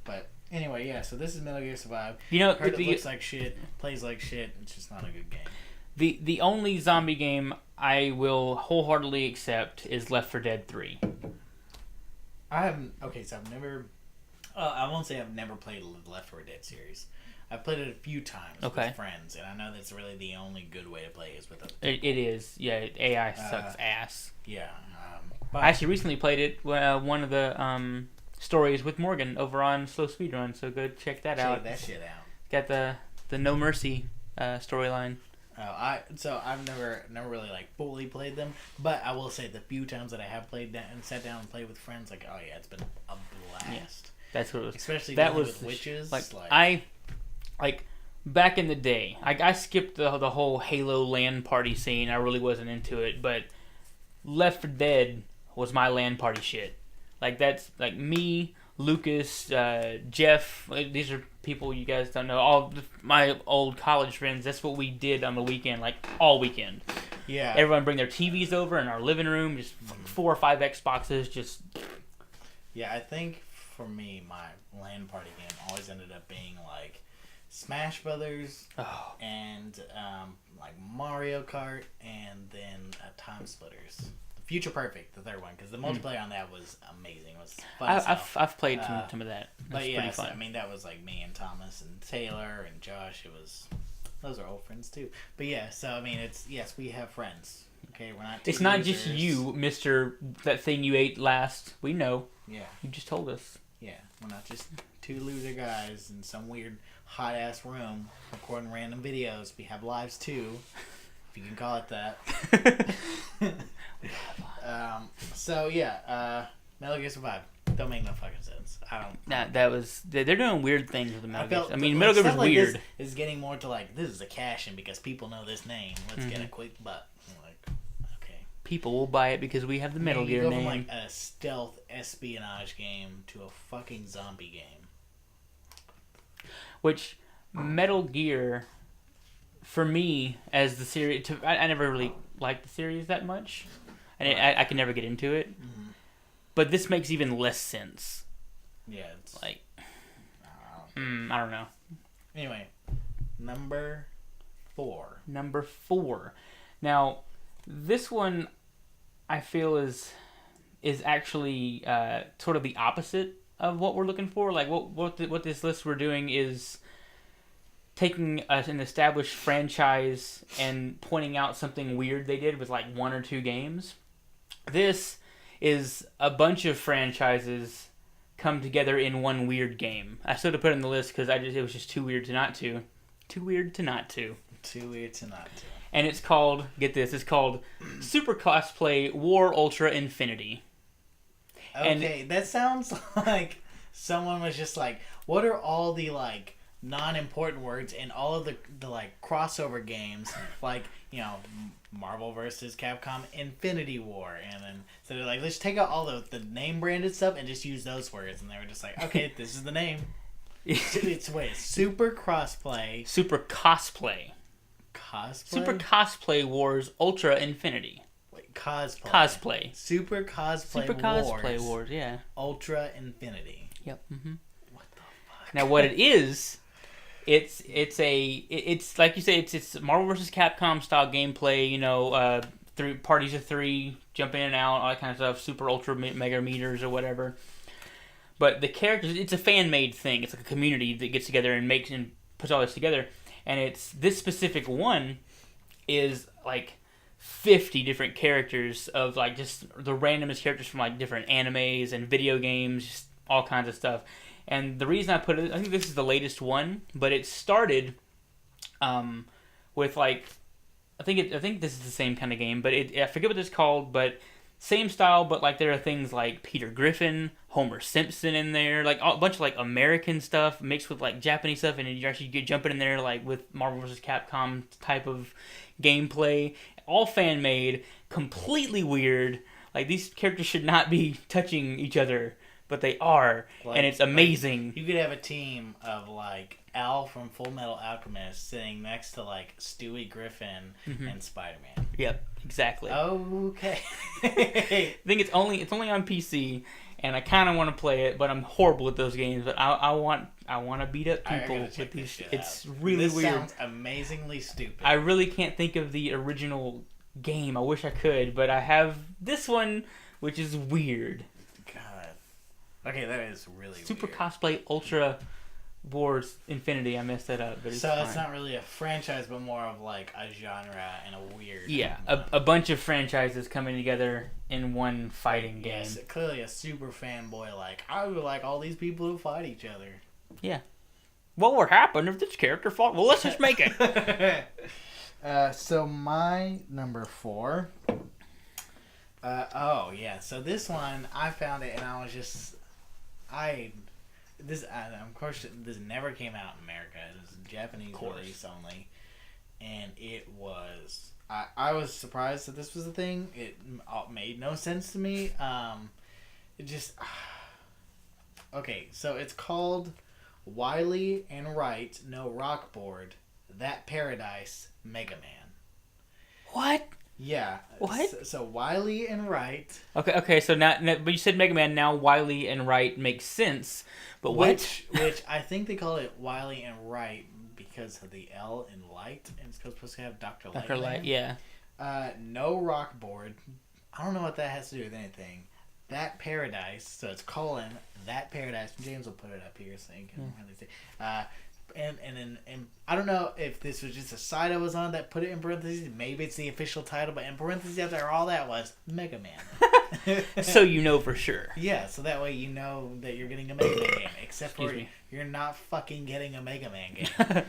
[SPEAKER 1] But anyway, yeah. So this is Metal Gear Survive. Heard it looks like shit, plays like shit. It's just not a good game.
[SPEAKER 2] The only zombie game I will wholeheartedly accept is Left 4 Dead 3.
[SPEAKER 1] So I've never. I won't say I've never played the Left 4 Dead series. I've played it a few times with friends, and I know that's really the only good way to play is with a.
[SPEAKER 2] It is, yeah. AI sucks ass.
[SPEAKER 1] Yeah.
[SPEAKER 2] I actually recently played it. One of the stories with Morgan over on Slow Speedrun, so go check that out.
[SPEAKER 1] Check that shit out.
[SPEAKER 2] Got the No Mercy storyline.
[SPEAKER 1] I've never really like fully played them, but I will say the few times that I have played that and sat down and played with friends, like, oh yeah, it's been a blast.
[SPEAKER 2] Yeah, that's what it was.
[SPEAKER 1] Especially with witches.
[SPEAKER 2] Like back in the day, I skipped the whole Halo LAN party scene. I really wasn't into it, but Left 4 Dead was my LAN party shit. Like that's like me, Lucas, Jeff. These are people you guys don't know. All my old college friends. That's what we did on the weekend, like all weekend.
[SPEAKER 1] Yeah.
[SPEAKER 2] Everyone bring their TVs over in our living room, just 4 or 5 Xboxes, just.
[SPEAKER 1] Yeah, I think for me, my LAN party game always ended up being like Smash Brothers and like Mario Kart, and then Time Splitters. Future Perfect, the third one, because the multiplayer on that was amazing. It was fun.
[SPEAKER 2] I've played some of that.
[SPEAKER 1] But yeah,
[SPEAKER 2] pretty fun.
[SPEAKER 1] I mean that was like me and Thomas and Taylor and Josh. Those are old friends too. But yeah, so I mean we have friends. Okay, we're not.
[SPEAKER 2] It's not just you, Mister. That thing you ate last. We know.
[SPEAKER 1] Yeah.
[SPEAKER 2] You just told us.
[SPEAKER 1] Yeah, we're not just 2 loser guys in some weird hot ass room recording random videos. We have lives too, if you can call it that. So yeah, Metal Gear Survive. Don't make no fucking sense. I don't.
[SPEAKER 2] Nah, that was they're doing weird things with the Metal Gear. I mean, Metal Gear was
[SPEAKER 1] like
[SPEAKER 2] weird.
[SPEAKER 1] This is getting more to like this is a cash in because people know this name. Let's get a quick buck. Like, okay.
[SPEAKER 2] People will buy it because we have the Metal Gear
[SPEAKER 1] name.
[SPEAKER 2] From
[SPEAKER 1] like a stealth espionage game to a fucking zombie game.
[SPEAKER 2] Which Metal Gear, for me, as the series, I never really liked the series that much, and I could never get into it. Mm-hmm. But this makes even less sense.
[SPEAKER 1] Yeah, it's
[SPEAKER 2] like I don't know.
[SPEAKER 1] Anyway, number 4.
[SPEAKER 2] Number 4. Now, this one I feel is actually sort of the opposite of what we're looking for. Like what this list we're doing is taking an established franchise and pointing out something weird they did with like 1 or 2 games. This is a bunch of franchises come together in one weird game. I still had to put it in the list because it was just too weird to not to. Too weird to not to.
[SPEAKER 1] Too weird to not to.
[SPEAKER 2] And it's called, get this, it's called Super Cosplay War Ultra Infinity.
[SPEAKER 1] Okay, that sounds like someone was just like, what are all the like non-important words in all of the like crossover games, like, you know, Marvel versus Capcom Infinity War, and then so they're like, let's take out all the name branded stuff and just use those words, and they were just like, okay, this is the name. It's Super Cosplay
[SPEAKER 2] Super Cosplay Wars Ultra Infinity.
[SPEAKER 1] Wait,
[SPEAKER 2] Cosplay.
[SPEAKER 1] Super Cosplay
[SPEAKER 2] Wars, yeah.
[SPEAKER 1] Ultra Infinity.
[SPEAKER 2] Yep. Mm-hmm.
[SPEAKER 1] What the fuck?
[SPEAKER 2] Now, what it is, it's like you say, it's Marvel vs. Capcom style gameplay. You know, 3 parties of 3, jump in and out, all that kind of stuff. Super ultra mega meters or whatever. But the characters, it's a fan made thing. It's like a community that gets together and makes and puts all this together. And it's this specific one is like 50 different characters of like just the randomest characters from like different animes and video games, just all kinds of stuff. And the reason I put it, I think this is the latest one, but it started with like, I think this is the same kind of game, but I forget what it's called, but same style, but like there are things like Peter Griffin, Homer Simpson in there, like a bunch of like American stuff mixed with like Japanese stuff, and you actually get jumping in there like with Marvel vs. Capcom type of gameplay, all fan made, completely weird. Like these characters should not be touching each other, but they are, like, and it's amazing.
[SPEAKER 1] Like, you could have a team of like Al from Full Metal Alchemist sitting next to like Stewie Griffin and Spider-Man.
[SPEAKER 2] Yep, exactly.
[SPEAKER 1] Okay.
[SPEAKER 2] I think it's only on PC, and I kind of want to play it, but I'm horrible at those games. But I want to beat up people with these. It's really weird. This
[SPEAKER 1] sounds amazingly stupid.
[SPEAKER 2] I really can't think of the original game. I wish I could, but I have this one, which is weird.
[SPEAKER 1] Okay, that is really
[SPEAKER 2] Super
[SPEAKER 1] weird.
[SPEAKER 2] Cosplay Ultra Wars Infinity. I messed that up, but it's fine.
[SPEAKER 1] It's not really a franchise, but more of like a genre and a weird.
[SPEAKER 2] Yeah, a bunch of franchises coming together in one fighting game.
[SPEAKER 1] Yes, clearly a super fanboy. Like, I would like all these people to fight each other.
[SPEAKER 2] Yeah. What would happen if this character fought? Well, let's just make it.
[SPEAKER 1] So my number 4. So this one I found it and I was just. Of course, this never came out in America. It was a Japanese release only, and it was. I was surprised that this was a thing. It made no sense to me. It just. Okay, so it's called Wily and Wright No Rock Board That Paradise Mega Man.
[SPEAKER 2] What?
[SPEAKER 1] Yeah.
[SPEAKER 2] What?
[SPEAKER 1] So Wily and Wright.
[SPEAKER 2] Okay. So now, but you said Mega Man. Now Wily and Wright makes sense. But
[SPEAKER 1] which I think they call it Wily and Wright because of the L in light, and it's supposed to have Dr. Light.
[SPEAKER 2] Dr. Light, yeah.
[SPEAKER 1] No Rock Board. I don't know what that has to do with anything. That Paradise. So it's colon That Paradise. James will put it up here so you can really see. And I don't know if this was just a site I was on that put it in parentheses. Maybe it's the official title, but in parentheses after all that was Mega Man.
[SPEAKER 2] So you know for sure.
[SPEAKER 1] Yeah, so that way you know that you're getting a Mega Man game. Except for you're not fucking getting a Mega Man game.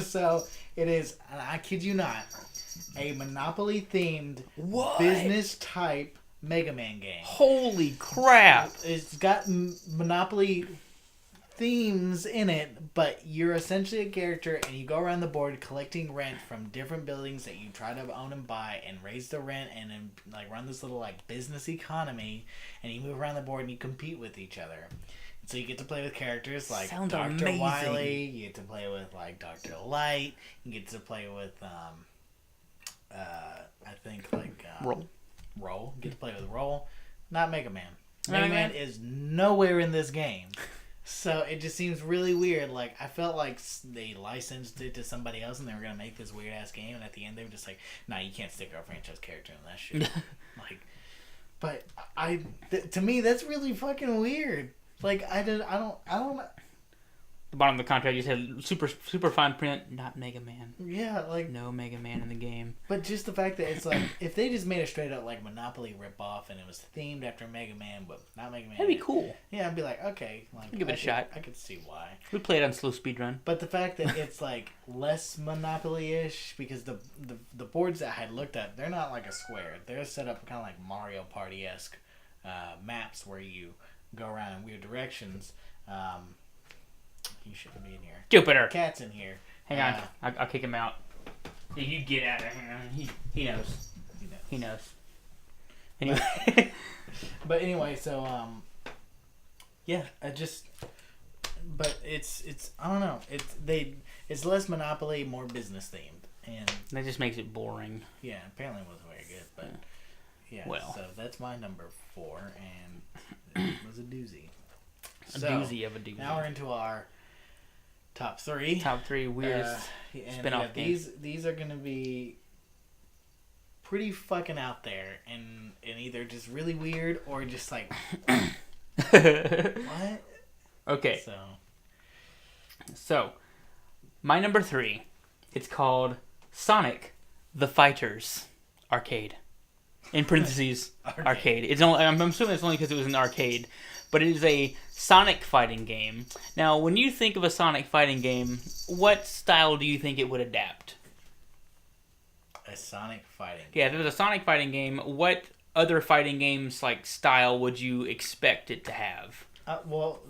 [SPEAKER 1] So it is, I kid you not, a Monopoly themed business type Mega Man game.
[SPEAKER 2] Holy crap!
[SPEAKER 1] It's got Monopoly themes in it, but you're essentially a character and you go around the board collecting rent from different buildings that you try to own and buy and raise the rent and then like run this little like business economy, and you move around the board and you compete with each other. So you get to play with characters like
[SPEAKER 2] Sounds
[SPEAKER 1] Dr.
[SPEAKER 2] amazing.
[SPEAKER 1] Wily, you get to play with like Dr. Light, you get to play with I think like Roll. You get to play with Roll. Not Mega Man. Mega Man is nowhere in this game. So it just seems really weird. Like, I felt like they licensed it to somebody else and they were going to make this weird ass game, and at the end they were just like, nah, you can't stick our franchise character in that shit. Like, but to me that's really fucking weird. Like I don't.
[SPEAKER 2] The bottom of the contract, you said super fine print, not Mega Man.
[SPEAKER 1] Yeah, like
[SPEAKER 2] no Mega Man in the game.
[SPEAKER 1] But just the fact that it's like if they just made a straight up like Monopoly ripoff and it was themed after Mega Man, but not Mega Man.
[SPEAKER 2] That'd be cool.
[SPEAKER 1] Yeah, I'd be like, okay, like
[SPEAKER 2] give it a shot.
[SPEAKER 1] I could see why.
[SPEAKER 2] We play it on slow speed run.
[SPEAKER 1] But the fact that it's like less Monopoly-ish because the boards that I had looked at, they're not like a square. They're set up kind of like Mario Party-esque maps where you go around in weird directions. He shouldn't be in here.
[SPEAKER 2] Jupiter.
[SPEAKER 1] Cat's in here.
[SPEAKER 2] Hang on. I'll kick him out. You get out of here. He knows. He knows. Anyway.
[SPEAKER 1] But anyway, so yeah, but it's I don't know. It's less Monopoly, more business themed, and
[SPEAKER 2] that just makes it boring.
[SPEAKER 1] Yeah, apparently it wasn't very good, but yeah. Well, so that's my number 4, and it was a doozy.
[SPEAKER 2] A doozy of a doozy.
[SPEAKER 1] Now we're into our top 3.
[SPEAKER 2] Top 3 weirdest spin-off games.
[SPEAKER 1] These are gonna be pretty fucking out there, and either just really weird or just like what?
[SPEAKER 2] Okay. So my number 3, it's called Sonic the Fighters Arcade. In parentheses, arcade. It's only. I'm assuming it's only because it was an arcade, but it is a Sonic fighting game. Now, when you think of a Sonic fighting game, what style do you think it would adapt?
[SPEAKER 1] A Sonic fighting game.
[SPEAKER 2] Yeah, if it was a Sonic fighting game, what other fighting games like style would you expect it to have?
[SPEAKER 1] Well,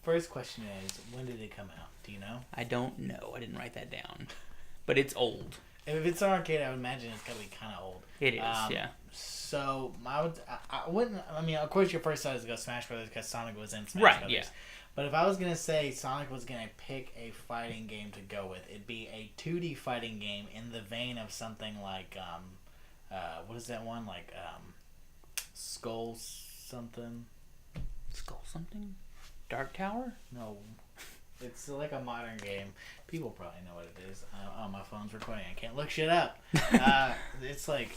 [SPEAKER 1] first question is, when did it come out? Do you know?
[SPEAKER 2] I don't know. I didn't write that down, but it's old.
[SPEAKER 1] If it's an arcade, I would imagine it's gotta be kind of old.
[SPEAKER 2] It is, yeah.
[SPEAKER 1] So I wouldn't. I mean, of course, your first thought is go Smash Brothers because Sonic was in Smash
[SPEAKER 2] Brothers.
[SPEAKER 1] Right, yeah. But if I was gonna say Sonic was gonna pick a fighting game to go with, it'd be a 2D fighting game in the vein of something like what is that one like Skull something?
[SPEAKER 2] Skull something? Dark Tower?
[SPEAKER 1] No. It's like a modern game. People probably know what it is. Oh, my phone's recording. I can't look shit up. It's like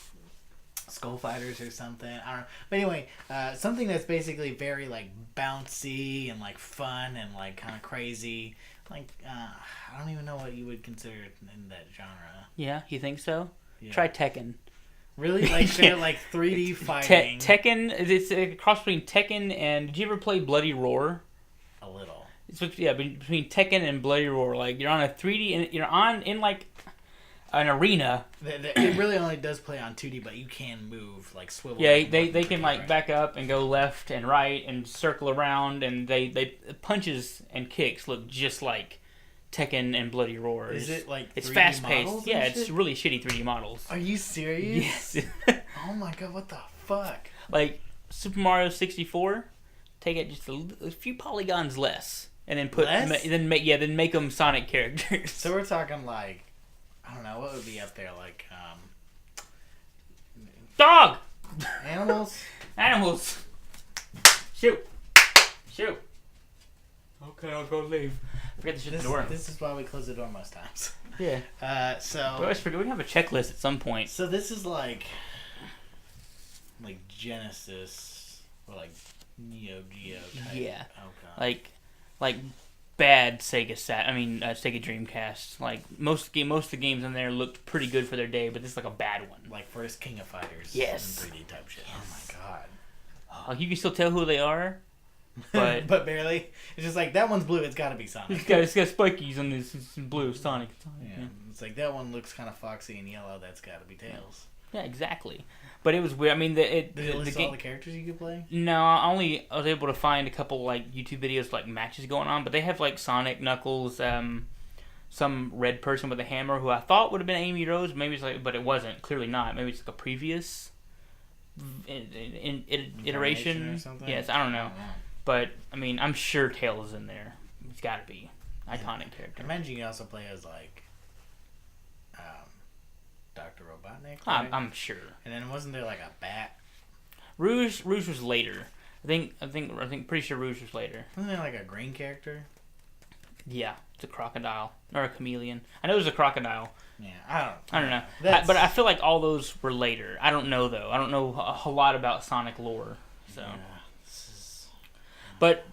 [SPEAKER 1] Skull Fighters or something. I don't know. But anyway, something that's basically very like bouncy and like fun and like kind of crazy. Like I don't even know what you would consider in that genre.
[SPEAKER 2] Yeah, you think so? Yeah. Try Tekken.
[SPEAKER 1] Really? Like straight like 3D fighting.
[SPEAKER 2] Tekken. It's a cross between Tekken and. Did you ever play Bloody Roar?
[SPEAKER 1] A little.
[SPEAKER 2] It's between Tekken and Bloody Roar. Like you're on a 3D and you're in like an arena.
[SPEAKER 1] It really only does play on 2D, but you can move like swivel.
[SPEAKER 2] Yeah, they can like back up and go left and right and circle around, and they punches and kicks look just like Tekken and Bloody Roar.
[SPEAKER 1] Is it like
[SPEAKER 2] it's fast paced? Yeah, it's really shitty 3D models.
[SPEAKER 1] Are you serious?
[SPEAKER 2] Yes.
[SPEAKER 1] Oh my god, what the fuck?
[SPEAKER 2] Like Super Mario 64, take it just a few polygons less. And then make them Sonic characters.
[SPEAKER 1] So we're talking like, I don't know, what would be up there like
[SPEAKER 2] dog,
[SPEAKER 1] animals.
[SPEAKER 2] Shoot. Okay, I'll go leave. Forget to shut the door.
[SPEAKER 1] This is why we close the door most times.
[SPEAKER 2] Yeah.
[SPEAKER 1] So
[SPEAKER 2] we always forget we have a checklist at some point.
[SPEAKER 1] So this is like Genesis or like Neo Geo type.
[SPEAKER 2] Yeah.
[SPEAKER 1] Oh
[SPEAKER 2] god. Like bad Sega Sega Dreamcast. Like most of the games in there looked pretty good for their day, but this is like a bad one.
[SPEAKER 1] Like first King of Fighters.
[SPEAKER 2] Yes.
[SPEAKER 1] 3D type shit.
[SPEAKER 2] Yes.
[SPEAKER 1] Oh my god.
[SPEAKER 2] Like you can still tell who they are, but
[SPEAKER 1] but barely. It's just like that one's blue. It's got to be Sonic.
[SPEAKER 2] It's got spikies on this. It's blue. Sonic.
[SPEAKER 1] Yeah. It's like that one looks kind of foxy and yellow. That's got to be Tails.
[SPEAKER 2] Yeah, exactly. But it was weird. I mean, did
[SPEAKER 1] it list all the characters you could play?
[SPEAKER 2] No, I was able to find a couple like YouTube videos like matches going on, but they have like Sonic, Knuckles, some red person with a hammer who I thought would have been Amy Rose. Maybe it's like, but it wasn't. Clearly not. Maybe it's like a previous iteration
[SPEAKER 1] or something?
[SPEAKER 2] Yes, I don't know. But I mean, I'm sure Tails is in there. It's got to be iconic character.
[SPEAKER 1] I imagine you also play as like Dr. Robotnik. Right?
[SPEAKER 2] I'm sure.
[SPEAKER 1] And then wasn't there like a bat?
[SPEAKER 2] Rouge was later. I think pretty sure Rouge was later.
[SPEAKER 1] Wasn't there like a green character?
[SPEAKER 2] Yeah, it's a crocodile or a chameleon. I know it was a crocodile.
[SPEAKER 1] Yeah,
[SPEAKER 2] I don't know. But I feel like all those were later. I don't know though. I don't know a whole lot about Sonic lore. So, But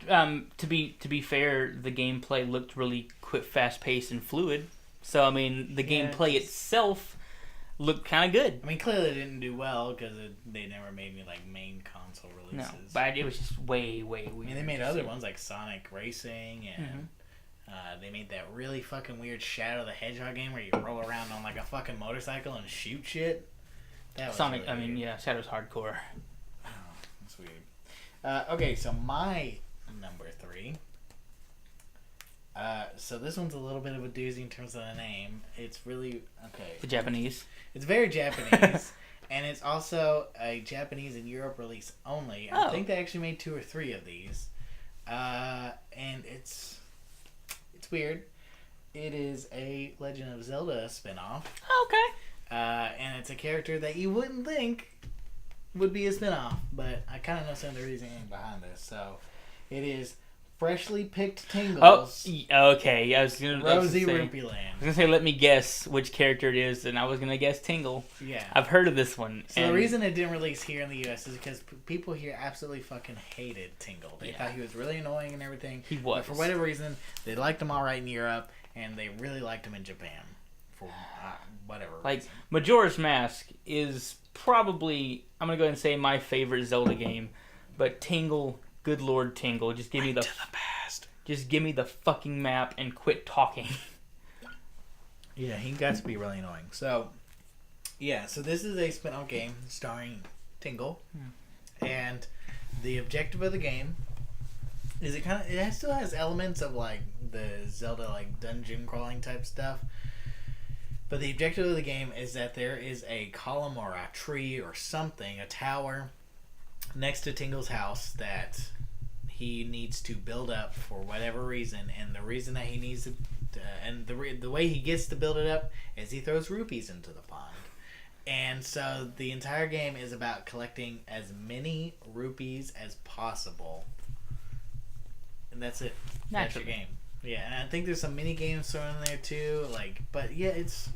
[SPEAKER 2] to be fair, the gameplay looked really quick, fast paced, and fluid. So I mean, the gameplay itself looked kind of good.
[SPEAKER 1] I mean, clearly it didn't do well because they never made any like main console releases.
[SPEAKER 2] No, but it was just way weird.
[SPEAKER 1] I mean, they made other ones like Sonic Racing and they made that really fucking weird Shadow the Hedgehog game where you roll around on like a fucking motorcycle and shoot shit. That was
[SPEAKER 2] Sonic.
[SPEAKER 1] Really weird.
[SPEAKER 2] Yeah, Shadow's hardcore.
[SPEAKER 1] Oh, that's weird. Okay, so my number 3. So this one's a little bit of a doozy in terms of the name. It's really
[SPEAKER 2] The Japanese.
[SPEAKER 1] It's very Japanese, and it's also a Japanese and Europe release only. I think they actually made 2 or 3 of these, and it's weird. It is a Legend of Zelda spinoff.
[SPEAKER 2] Okay.
[SPEAKER 1] And it's a character that you wouldn't think would be a spinoff, but I kind of know some of the reasoning behind this. So it is Freshly Picked Tingles.
[SPEAKER 2] Oh, okay. I was
[SPEAKER 1] Rosie Rupee Land.
[SPEAKER 2] I was gonna say, let me guess which character it is, and I was gonna guess Tingle.
[SPEAKER 1] Yeah.
[SPEAKER 2] I've heard of this one.
[SPEAKER 1] So the reason it didn't release here in the U.S. is because people here absolutely fucking hated Tingle. They thought he was really annoying and everything.
[SPEAKER 2] He was.
[SPEAKER 1] But for whatever reason, they liked him all right in Europe, and they really liked him in Japan. For whatever reason.
[SPEAKER 2] Majora's Mask is probably, I'm gonna go ahead and say, my favorite Zelda game, but Tingle. Good Lord, Tingle, just give me the
[SPEAKER 1] past.
[SPEAKER 2] Just give me the fucking map and quit talking.
[SPEAKER 1] Yeah, he got to be really annoying. So, yeah, so this is a spin-off game starring Tingle, and the objective of the game is it still has elements of like the Zelda like dungeon crawling type stuff. But the objective of the game is that there is a column or a tree or something, a tower next to Tingle's house that he needs to build up for whatever reason, and the reason that he needs to, and the way he gets to build it up is he throws rupees into the pond, and so the entire game is about collecting as many rupees as possible, and that's it. That's your game. Yeah, and I think there's some mini games thrown in there too, but yeah, it's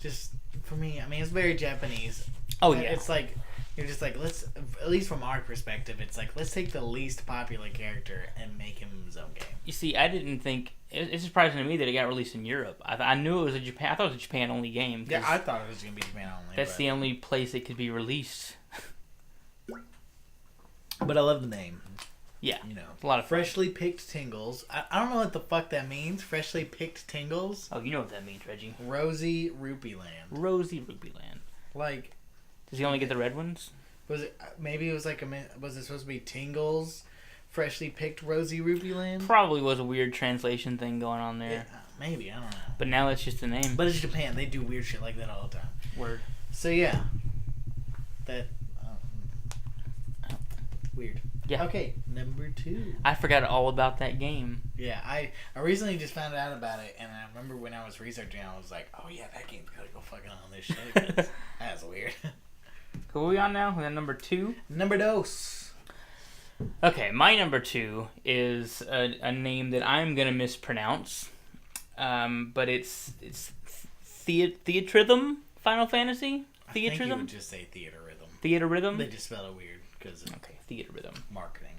[SPEAKER 1] just for me. I mean, it's very Japanese.
[SPEAKER 2] Oh yeah,
[SPEAKER 1] it's like. You're just like, let's, at least from our perspective, it's like, let's take the least popular character and make him his own game.
[SPEAKER 2] You see, I didn't think, it's surprising to me that it got released in Europe. I knew it was I thought it was a Japan-only game.
[SPEAKER 1] Yeah, I thought it was going to be Japan-only.
[SPEAKER 2] That's the only place it could be released.
[SPEAKER 1] But I love the name.
[SPEAKER 2] Yeah.
[SPEAKER 1] You know,
[SPEAKER 2] a lot of
[SPEAKER 1] Freshly Picked Tingles. I don't know what the fuck that means. Freshly Picked Tingles.
[SPEAKER 2] Oh, you know what that means, Reggie.
[SPEAKER 1] Rosie Rupee Land.
[SPEAKER 2] Rosie Rupee Land.
[SPEAKER 1] Like...
[SPEAKER 2] Does he only get the red ones?
[SPEAKER 1] Was it? Maybe it was like was it supposed to be Tingles, Freshly Picked Rosie Rupee Land?
[SPEAKER 2] Probably was a weird translation thing going on there.
[SPEAKER 1] Yeah, maybe, I don't know.
[SPEAKER 2] But now it's just the name.
[SPEAKER 1] But it's Japan. They do weird shit like that all the time.
[SPEAKER 2] Word.
[SPEAKER 1] So yeah, that weird.
[SPEAKER 2] Yeah.
[SPEAKER 1] Okay, number 2.
[SPEAKER 2] I forgot all about that game.
[SPEAKER 1] Yeah, I recently just found out about it, and I remember when I was researching, I was like, oh yeah, that game's gotta go fucking on this shit. That's weird.
[SPEAKER 2] Who are we on now? We're on number 2?
[SPEAKER 1] Number 2.
[SPEAKER 2] Okay, my number 2 is a name that I'm gonna mispronounce, but it's Theatrhythm Final Fantasy. Theatrhythm.
[SPEAKER 1] I think you would just say Theater Rhythm.
[SPEAKER 2] Theater Rhythm.
[SPEAKER 1] They just spell it weird because
[SPEAKER 2] Theater Rhythm
[SPEAKER 1] marketing.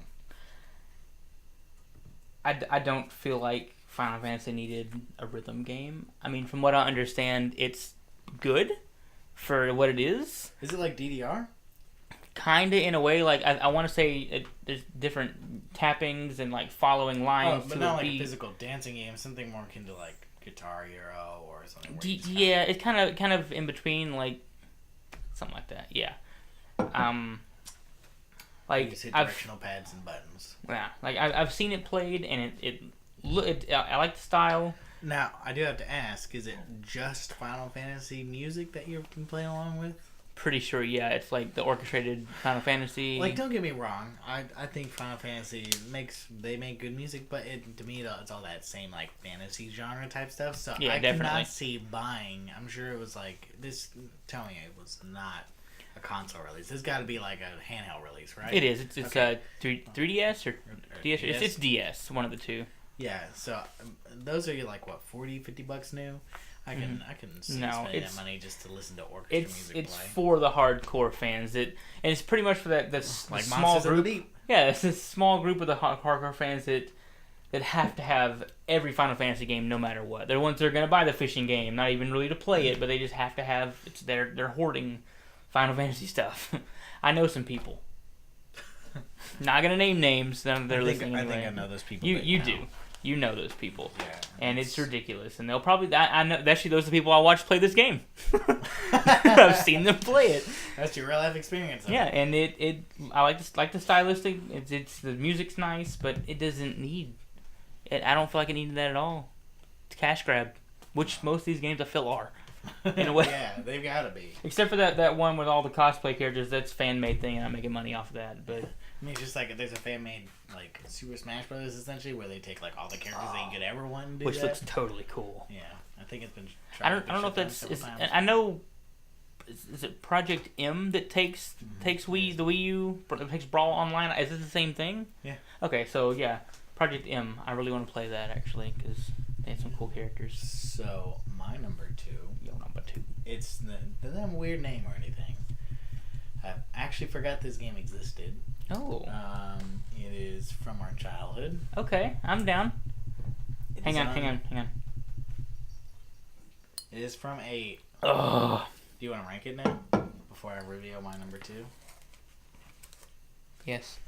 [SPEAKER 2] I don't feel like Final Fantasy needed a rhythm game. I mean, from what I understand, it's good for what it is.
[SPEAKER 1] Is it like DDR?
[SPEAKER 2] Kinda, in a way. Like I want to say there's different tappings and like following lines.
[SPEAKER 1] But not like a physical dancing game. Something more akin to like Guitar Hero or something.
[SPEAKER 2] Yeah, it's kind of in between, like something like that. Yeah. Like
[SPEAKER 1] you just hit directional pads and buttons.
[SPEAKER 2] Yeah, like I've seen it played, and I like the style.
[SPEAKER 1] Now I do have to ask: is it just Final Fantasy music that you've been playing along with?
[SPEAKER 2] Pretty sure, yeah. It's like the orchestrated Final Fantasy.
[SPEAKER 1] Like, don't get me wrong. I think Final Fantasy make good music, but to me it's all that same like fantasy genre type stuff. So
[SPEAKER 2] yeah,
[SPEAKER 1] I
[SPEAKER 2] definitely.
[SPEAKER 1] cannot see buying. I'm sure it was like this. Tell me it was not a console release. This got to be like a handheld release, right?
[SPEAKER 2] It is. It's
[SPEAKER 1] okay.
[SPEAKER 2] 3DS or DS.
[SPEAKER 1] DS?
[SPEAKER 2] It's DS, one of the two.
[SPEAKER 1] Yeah. So those are like what, $40-$50 new. I can see spending that money just to listen to orchestra music play.
[SPEAKER 2] It's for the hardcore fans. And it's pretty much for that
[SPEAKER 1] like
[SPEAKER 2] small
[SPEAKER 1] Monsters
[SPEAKER 2] group.
[SPEAKER 1] Of the Deep.
[SPEAKER 2] Yeah, it's this small group of the hardcore fans that have to have every Final Fantasy game no matter what. They're the ones that are going to buy the fishing game, not even really to play it, but they just have to have, they're hoarding Final Fantasy stuff. I know some people. Not going to name names, none of they're listening anyway.
[SPEAKER 1] I think I know those people.
[SPEAKER 2] You do. You know those people.
[SPEAKER 1] Yeah.
[SPEAKER 2] And it's ridiculous. And they'll probably, I know, actually those are the people I watch play this game. I've seen them play it.
[SPEAKER 1] That's your real life experience.
[SPEAKER 2] Yeah, and I like the stylistic, it's the music's nice, but it doesn't need, I don't feel like it needed that at all. It's a cash grab, which most of these games I feel are, in a way.
[SPEAKER 1] Yeah, they've got to be.
[SPEAKER 2] Except for that one with all the cosplay characters, that's fan-made thing, and I'm making money off of that. But
[SPEAKER 1] I mean, it's just like there's a fan-made like Super Smash Bros. Essentially, where they take like all the characters that you could ever want and do
[SPEAKER 2] which
[SPEAKER 1] that.
[SPEAKER 2] looks totally cool.
[SPEAKER 1] Yeah, I think it's been.
[SPEAKER 2] I don't know if that's. I know. Is it Project M that takes the Wii U, takes Brawl Online? Is it the same thing?
[SPEAKER 1] Yeah.
[SPEAKER 2] Okay, so yeah, Project M. I really want to play that actually because they have some cool characters.
[SPEAKER 1] So my number 2.
[SPEAKER 2] Yo, number 2.
[SPEAKER 1] It doesn't have a weird name or anything. I actually forgot this game existed.
[SPEAKER 2] Oh.
[SPEAKER 1] It is from our childhood.
[SPEAKER 2] Okay, I'm down. Hang on.
[SPEAKER 1] It is from a.
[SPEAKER 2] Oh.
[SPEAKER 1] Do you want to rank it now before I reveal my number 2?
[SPEAKER 2] Yes,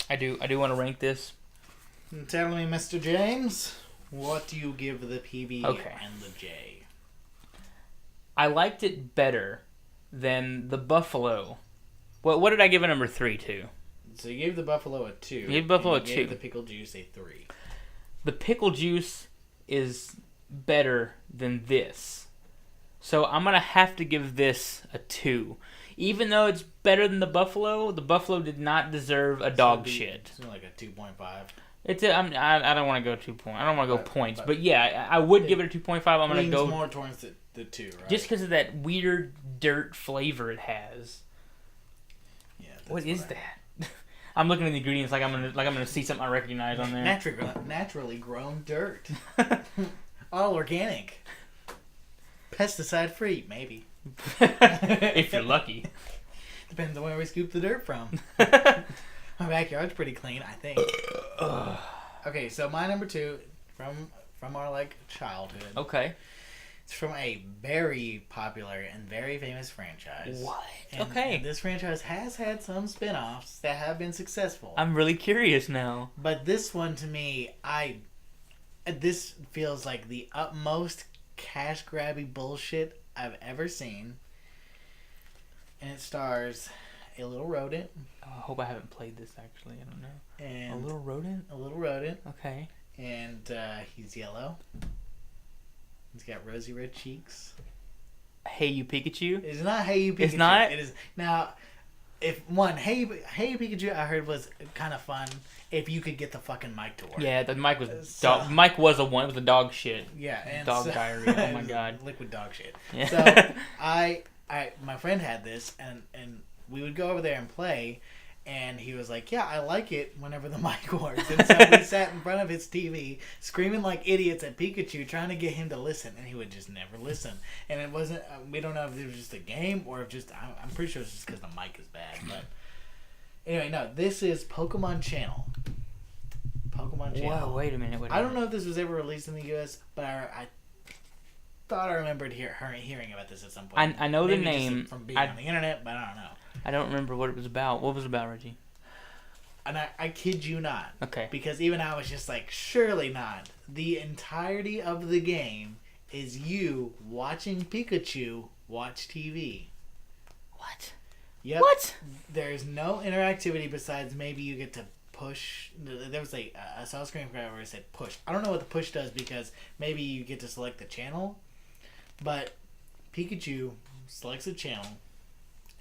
[SPEAKER 2] I do. I do want to rank this.
[SPEAKER 1] Tell me, Mr. James, what do you give the PB and the J?
[SPEAKER 2] I liked it better than the Buffalo. What did I give a number 3 to?
[SPEAKER 1] So you gave the Buffalo a 2.
[SPEAKER 2] You gave Buffalo a 2.
[SPEAKER 1] Gave the Pickle Juice a 3.
[SPEAKER 2] The Pickle Juice is better than this. So I'm going to have to give this a 2. Even though it's better than the Buffalo did not deserve a dog shit.
[SPEAKER 1] It's like a 2.5.
[SPEAKER 2] I don't want to go 2 points. I don't want to go points. But yeah, I would give it a 2.5. I'm going to go
[SPEAKER 1] more towards the 2, right?
[SPEAKER 2] Just because of that weird dirt flavor it has.
[SPEAKER 1] Yeah.
[SPEAKER 2] What is that? I'm looking at the ingredients like I'm gonna see something I recognize on there.
[SPEAKER 1] Naturally grown dirt. All organic. Pesticide free, maybe.
[SPEAKER 2] If you're lucky.
[SPEAKER 1] Depends on where we scoop the dirt from. My backyard's pretty clean, I think. Okay, so my number 2 from our like childhood.
[SPEAKER 2] Okay.
[SPEAKER 1] It's from a very popular and very famous franchise.
[SPEAKER 2] What?
[SPEAKER 1] And this franchise has had some spin-offs that have been successful.
[SPEAKER 2] I'm really curious now.
[SPEAKER 1] But this one, to me, this feels like the utmost cash-grabby bullshit I've ever seen. And it stars a little rodent.
[SPEAKER 2] Oh, I hope I haven't played this, actually. I don't know.
[SPEAKER 1] And
[SPEAKER 2] a little rodent?
[SPEAKER 1] A little rodent.
[SPEAKER 2] Okay.
[SPEAKER 1] And he's yellow. He's got rosy red cheeks.
[SPEAKER 2] Hey You Pikachu?
[SPEAKER 1] It's not Hey You Pikachu.
[SPEAKER 2] It's not?
[SPEAKER 1] It is. Now, Hey You Pikachu I heard was kind of fun if you could get the fucking mic to work.
[SPEAKER 2] Yeah, the mic was mic was a one. It was a dog shit.
[SPEAKER 1] Yeah. And
[SPEAKER 2] dog diarrhea. Oh my god.
[SPEAKER 1] Liquid dog shit.
[SPEAKER 2] Yeah.
[SPEAKER 1] So, my friend had this and we would go over there and play. And he was like, yeah, I like it whenever the mic works. And so we sat in front of his TV screaming like idiots at Pikachu trying to get him to listen. And he would just never listen. And it wasn't, we don't know if it was just a game or if just, I'm pretty sure it's just because the mic is bad. But anyway, no, this is Pokemon Channel. Pokemon Channel.
[SPEAKER 2] Whoa, wait a minute.
[SPEAKER 1] I don't know if this was ever released in the U.S., but I thought I remembered hearing about this at some point.
[SPEAKER 2] I know
[SPEAKER 1] Maybe
[SPEAKER 2] the name.
[SPEAKER 1] just from being on the internet, but I don't know.
[SPEAKER 2] I don't remember what it was about. What was it about, Reggie?
[SPEAKER 1] And I kid you not.
[SPEAKER 2] Okay.
[SPEAKER 1] Because even I was just like, surely not. The entirety of the game is you watching Pikachu watch TV.
[SPEAKER 2] What?
[SPEAKER 1] Yep.
[SPEAKER 2] What?
[SPEAKER 1] There's no interactivity besides maybe you get to push. There was a screen grab where it said push. I don't know what the push does because maybe you get to select the channel. But Pikachu selects a channel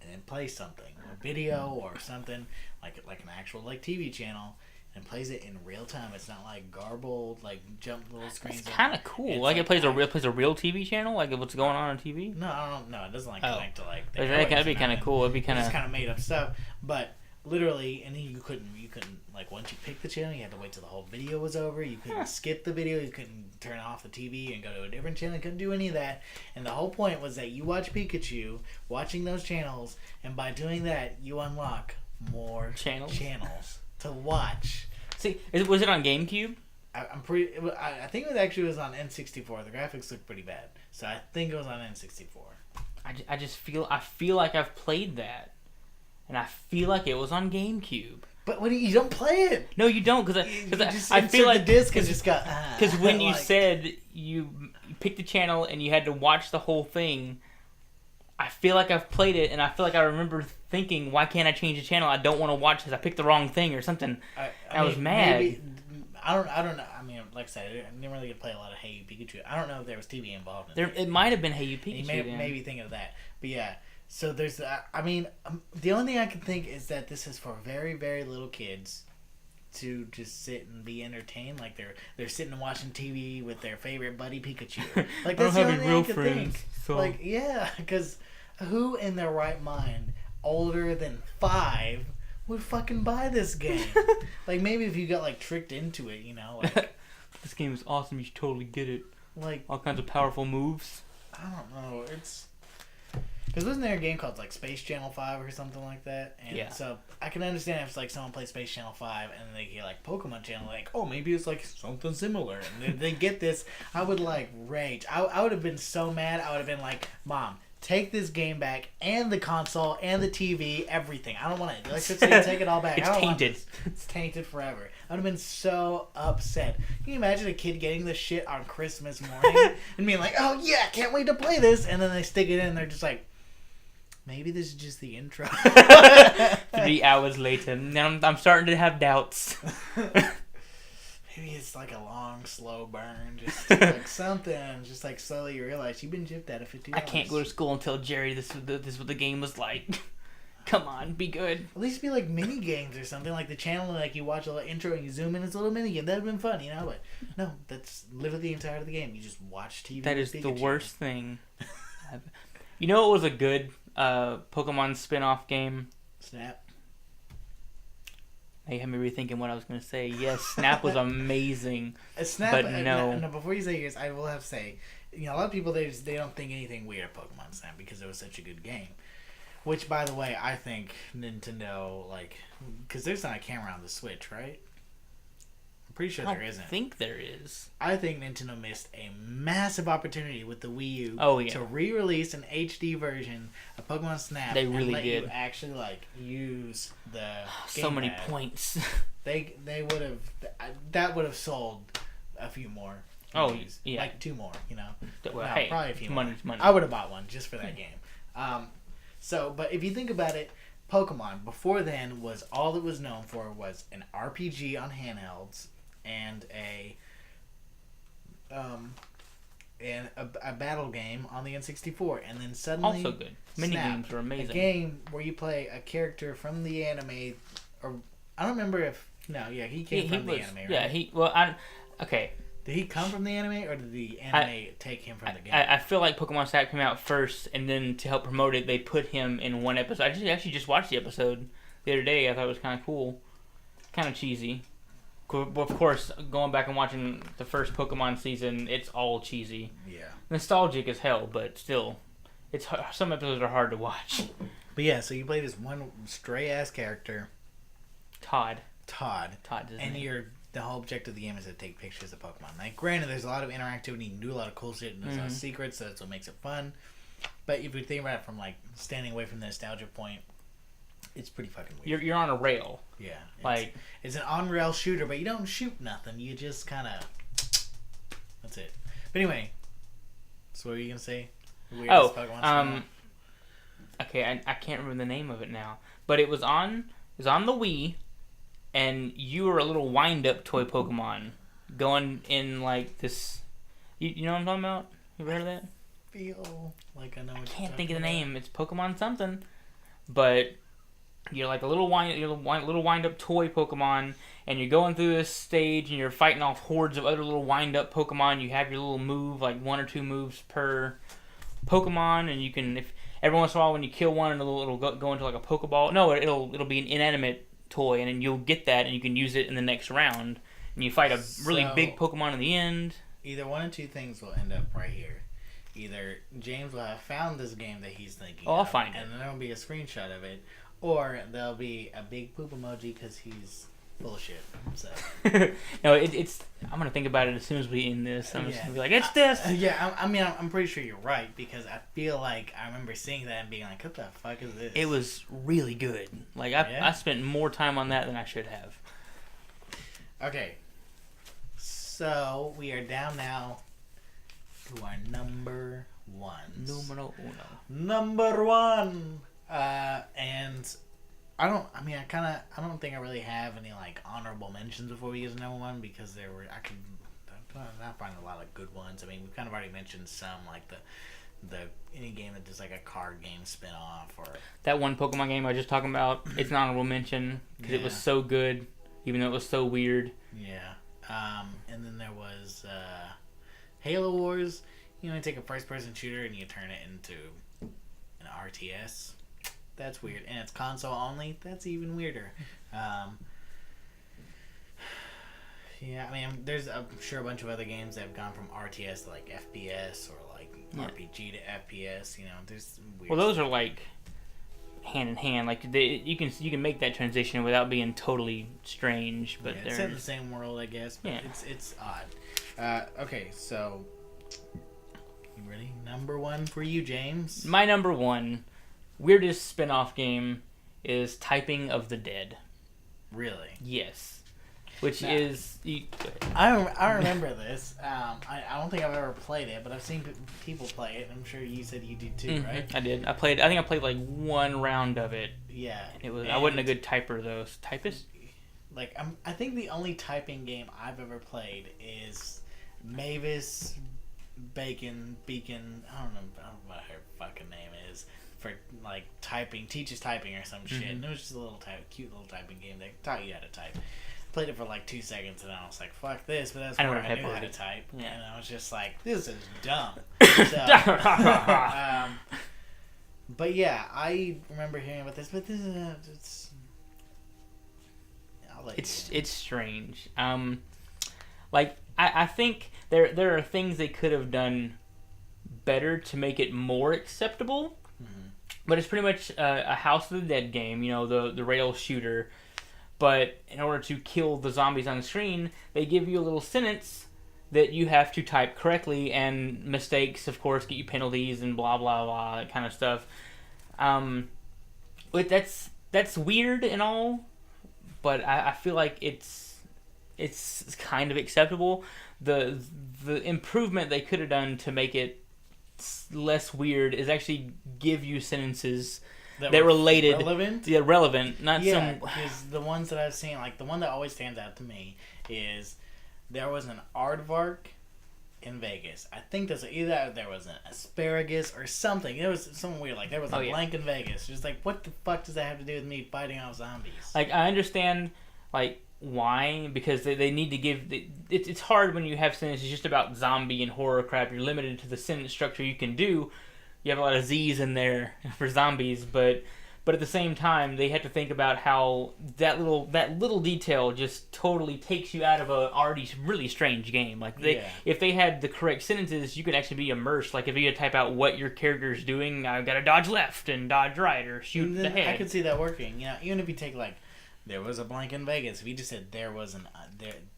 [SPEAKER 1] and then plays something, a video or something like an actual like TV channel, and plays it in real time. It's not like garbled, like jump little screens.
[SPEAKER 2] It's kind of cool. Like it plays a real TV channel, like what's going on TV.
[SPEAKER 1] No, I don't know. It doesn't like connect to like.
[SPEAKER 2] That'd be kind of cool. It'd be kind of.
[SPEAKER 1] It's kind of made up stuff, but literally, and then you couldn't like once you picked the channel, you had to wait till the whole video was over. You couldn't skip the video. You couldn't turn off the TV and go to a different channel. You couldn't do any of that. And the whole point was that you watch Pikachu watching those channels, and by doing that, you unlock more channels. to watch.
[SPEAKER 2] See, was it on GameCube?
[SPEAKER 1] I think it was on N64. The graphics look pretty bad, so I think it was on N64.
[SPEAKER 2] I just feel like I've played that, and I feel like it was on GameCube.
[SPEAKER 1] But you don't play it.
[SPEAKER 2] No, you don't, because I feel like
[SPEAKER 1] the disc and just got.
[SPEAKER 2] Because when you said you picked the channel and you had to watch the whole thing, I feel like I've played it, and I feel like I remember thinking, why can't I change the channel? I don't want to watch this. I picked the wrong thing or something. I was mad.
[SPEAKER 1] Maybe, I don't know. I mean, like I said, I didn't really get to play a lot of Hey You Pikachu. I don't know if there was TV involved in it.
[SPEAKER 2] It might have been Hey You Pikachu.
[SPEAKER 1] Maybe thinking of that. But yeah, so there's. The only thing I can think is that this is for very, very little kids to just sit and be entertained. Like they're sitting and watching TV with their favorite buddy Pikachu. Like that's the only thing I can think. So. Like yeah, because who in their right mind, older than 5, would fucking buy this game? Like maybe if you got like tricked into it, like
[SPEAKER 2] this game is awesome. You should totally get it.
[SPEAKER 1] Like
[SPEAKER 2] all kinds of powerful moves.
[SPEAKER 1] I don't know. Because wasn't there a game called like Space Channel 5 or something like that? And
[SPEAKER 2] yeah.
[SPEAKER 1] So I can understand if it's like someone plays Space Channel 5 and they get like Pokemon Channel, like, oh, maybe it's like something similar. And they get this. I would like rage. I would have been so mad. I would have been like, Mom, take this game back and the console and the TV, everything. I don't want it. Like, take it all back.
[SPEAKER 2] It's tainted.
[SPEAKER 1] It's tainted forever. I would have been so upset. Can you imagine a kid getting this shit on Christmas morning and being like, oh yeah, can't wait to play this, and then they stick it in and they're just like, maybe this is just the intro.
[SPEAKER 2] 3 hours later, now I'm starting to have doubts.
[SPEAKER 1] Maybe it's like a long, slow burn, just like something, just like slowly you realize you've been gypped out of $50.
[SPEAKER 2] I can't go to school and tell Jerry this is what the game was like. Come on, be good.
[SPEAKER 1] At least be like mini games or something, like the channel, like you watch a little intro and you zoom in, it's a little mini game. That'd have been fun, But no, that's literally the entirety of the game. You just watch TV.
[SPEAKER 2] That is the worst thing. You know what was a good Pokemon spin-off game?
[SPEAKER 1] Snap.
[SPEAKER 2] They had me rethinking what I was going to say. Yes, Snap was amazing.
[SPEAKER 1] Snap,
[SPEAKER 2] but no.
[SPEAKER 1] Before you say yours, I will have to say, a lot of people, they don't think anything weird of Pokemon Snap because it was such a good game. Which, by the way, I think Nintendo, because there's not a camera on the Switch, right? I'm pretty sure there isn't.
[SPEAKER 2] I think there is.
[SPEAKER 1] I think Nintendo missed a massive opportunity with the Wii U
[SPEAKER 2] to
[SPEAKER 1] re-release an HD version of Pokemon Snap.
[SPEAKER 2] They really
[SPEAKER 1] and
[SPEAKER 2] did.
[SPEAKER 1] You actually use the
[SPEAKER 2] so many
[SPEAKER 1] pad.
[SPEAKER 2] Points.
[SPEAKER 1] They would have that would have sold a few more.
[SPEAKER 2] Oh yeah,
[SPEAKER 1] like 2 more.
[SPEAKER 2] Well,
[SPEAKER 1] no,
[SPEAKER 2] hey,
[SPEAKER 1] probably a few
[SPEAKER 2] money's
[SPEAKER 1] more.
[SPEAKER 2] money.
[SPEAKER 1] I would have bought one just for that game. But if you think about it, Pokemon before then was all it was known for was an RPG on handhelds and a battle game on the N64, and then suddenly
[SPEAKER 2] also good. Mini games were amazing.
[SPEAKER 1] A game where you play a character from the anime, or I don't remember if he came from the anime. Right?
[SPEAKER 2] Yeah, okay.
[SPEAKER 1] Did he come from the anime, or did the anime take him from the game?
[SPEAKER 2] I feel like Pokemon Snap came out first, and then to help promote it, they put him in one episode. I actually just watched the episode the other day. I thought it was kind of cool. Kind of cheesy. Of course, going back and watching the first Pokemon season, it's all cheesy.
[SPEAKER 1] Yeah.
[SPEAKER 2] Nostalgic as hell, but still, some episodes are hard to watch.
[SPEAKER 1] But yeah, so you play this one stray-ass character.
[SPEAKER 2] Todd.
[SPEAKER 1] And the whole objective of the game is to take pictures of Pokemon. Like, granted, there's a lot of interactivity, you can do a lot of cool shit, and there's a lot of secrets, so that's what makes it fun. But if you think about it from, standing away from the nostalgia point, it's pretty fucking weird.
[SPEAKER 2] You're on a rail.
[SPEAKER 1] Yeah. It's an on-rail shooter, but you don't shoot nothing. You just kind of... That's it. But anyway, so what were you going to say?
[SPEAKER 2] Okay, I can't remember the name of it now. But it was on the Wii, and you were a little wind-up toy Pokemon going in, this... You know what I'm talking about? You ever heard of that?
[SPEAKER 1] I feel like I know what
[SPEAKER 2] I can't think of the name. It's Pokemon something. But... You're like a little wind-up toy Pokemon, and you're going through this stage, and you're fighting off hordes of other little wind-up Pokemon. You have your little move, 1 or 2 moves per Pokemon, and you can, if every once in a while when you kill one, it'll go into a Pokeball. No, it'll be an inanimate toy, and then you'll get that, and you can use it in the next round, and you fight a really big Pokemon in the end.
[SPEAKER 1] Either one of 2 things will end up right here. Either James will have found this game that he's thinking
[SPEAKER 2] I'll find it.
[SPEAKER 1] And then there will be a screenshot of it. Or there'll be a big poop emoji because he's bullshit. So
[SPEAKER 2] no, it's. I'm gonna think about it as soon as we end this. I'm just gonna be like, it's this.
[SPEAKER 1] I'm pretty sure you're right because I feel like I remember seeing that and being like, what the fuck is this?
[SPEAKER 2] It was really good. Like I spent more time on that than I should have.
[SPEAKER 1] Okay, so we are down now to our number one.
[SPEAKER 2] Numero uno.
[SPEAKER 1] Number one. And I don't think I really have any like honorable mentions before we get to number one because I find a lot of good ones. I mean, we've kind of already mentioned some like the any game that does like a card game spin-off or
[SPEAKER 2] that one Pokemon game I was just talking about. It's an honorable mention because it was so good, even though it was so weird.
[SPEAKER 1] Yeah. And then there was Halo Wars. You take a first-person shooter and you turn it into an RTS. That's weird. And it's console only. That's even weirder. Yeah, I mean, there's I'm sure a bunch of other games that have gone from RTS to like FPS or like RPG to FPS. There's weird.
[SPEAKER 2] Well, those are like hand in hand. Like you can make that transition without being totally strange. But
[SPEAKER 1] it's in the same world, I guess. But it's odd. Okay, so you ready? Number one for you, James.
[SPEAKER 2] My number one weirdest spin-off game is Typing of the Dead.
[SPEAKER 1] Really?
[SPEAKER 2] Yes. Which is...
[SPEAKER 1] I remember this. I don't think I've ever played it, but I've seen people play it. I'm sure you said you did too, right?
[SPEAKER 2] I did. I think I played like one round of it.
[SPEAKER 1] Yeah.
[SPEAKER 2] I wasn't a good typer though. Typist?
[SPEAKER 1] Like, I think the only typing game I've ever played is Mavis Beacon. I don't know what her fucking name is. For like typing, teaches typing or some shit. And it was just a cute little typing game that taught you how to type. Played it for like 2 seconds and I was like, fuck this, but that's where I knew how to type. Yeah. And I was just like, this is dumb. So, but yeah, I remember hearing about this, but this is
[SPEAKER 2] it's strange. Like I think there are things they could have done better to make it more acceptable. But it's pretty much a House of the Dead game, the rail shooter. But in order to kill the zombies on the screen, they give you a little sentence that you have to type correctly, and mistakes, of course, get you penalties and blah, blah, blah, that kind of stuff. But that's weird and all, but I feel like it's kind of acceptable. The improvement they could have done to make it less weird is actually give you sentences that related,
[SPEAKER 1] relevant.
[SPEAKER 2] Yeah, relevant. Not
[SPEAKER 1] because the ones that I've seen, like the one that always stands out to me is there was an aardvark in Vegas. I think there's either there was an asparagus or something. There was something weird, like there was a blank in Vegas. Just like, what the fuck does that have to do with me fighting off zombies?
[SPEAKER 2] Like, I understand, like, why, because they need to give it's hard when you have sentences just about zombie and horror crap. You're limited to the sentence structure you can do. You have a lot of Z's in there for zombies, but at the same time they have to think about how that little detail just totally takes you out of a already really strange game. Like if they had the correct sentences, you could actually be immersed. Like if you had to type out what your character is doing, I've got to dodge left and dodge right or shoot the head.
[SPEAKER 1] I could see that working. Even if you take like, there was a blank in Vegas. If you just said there was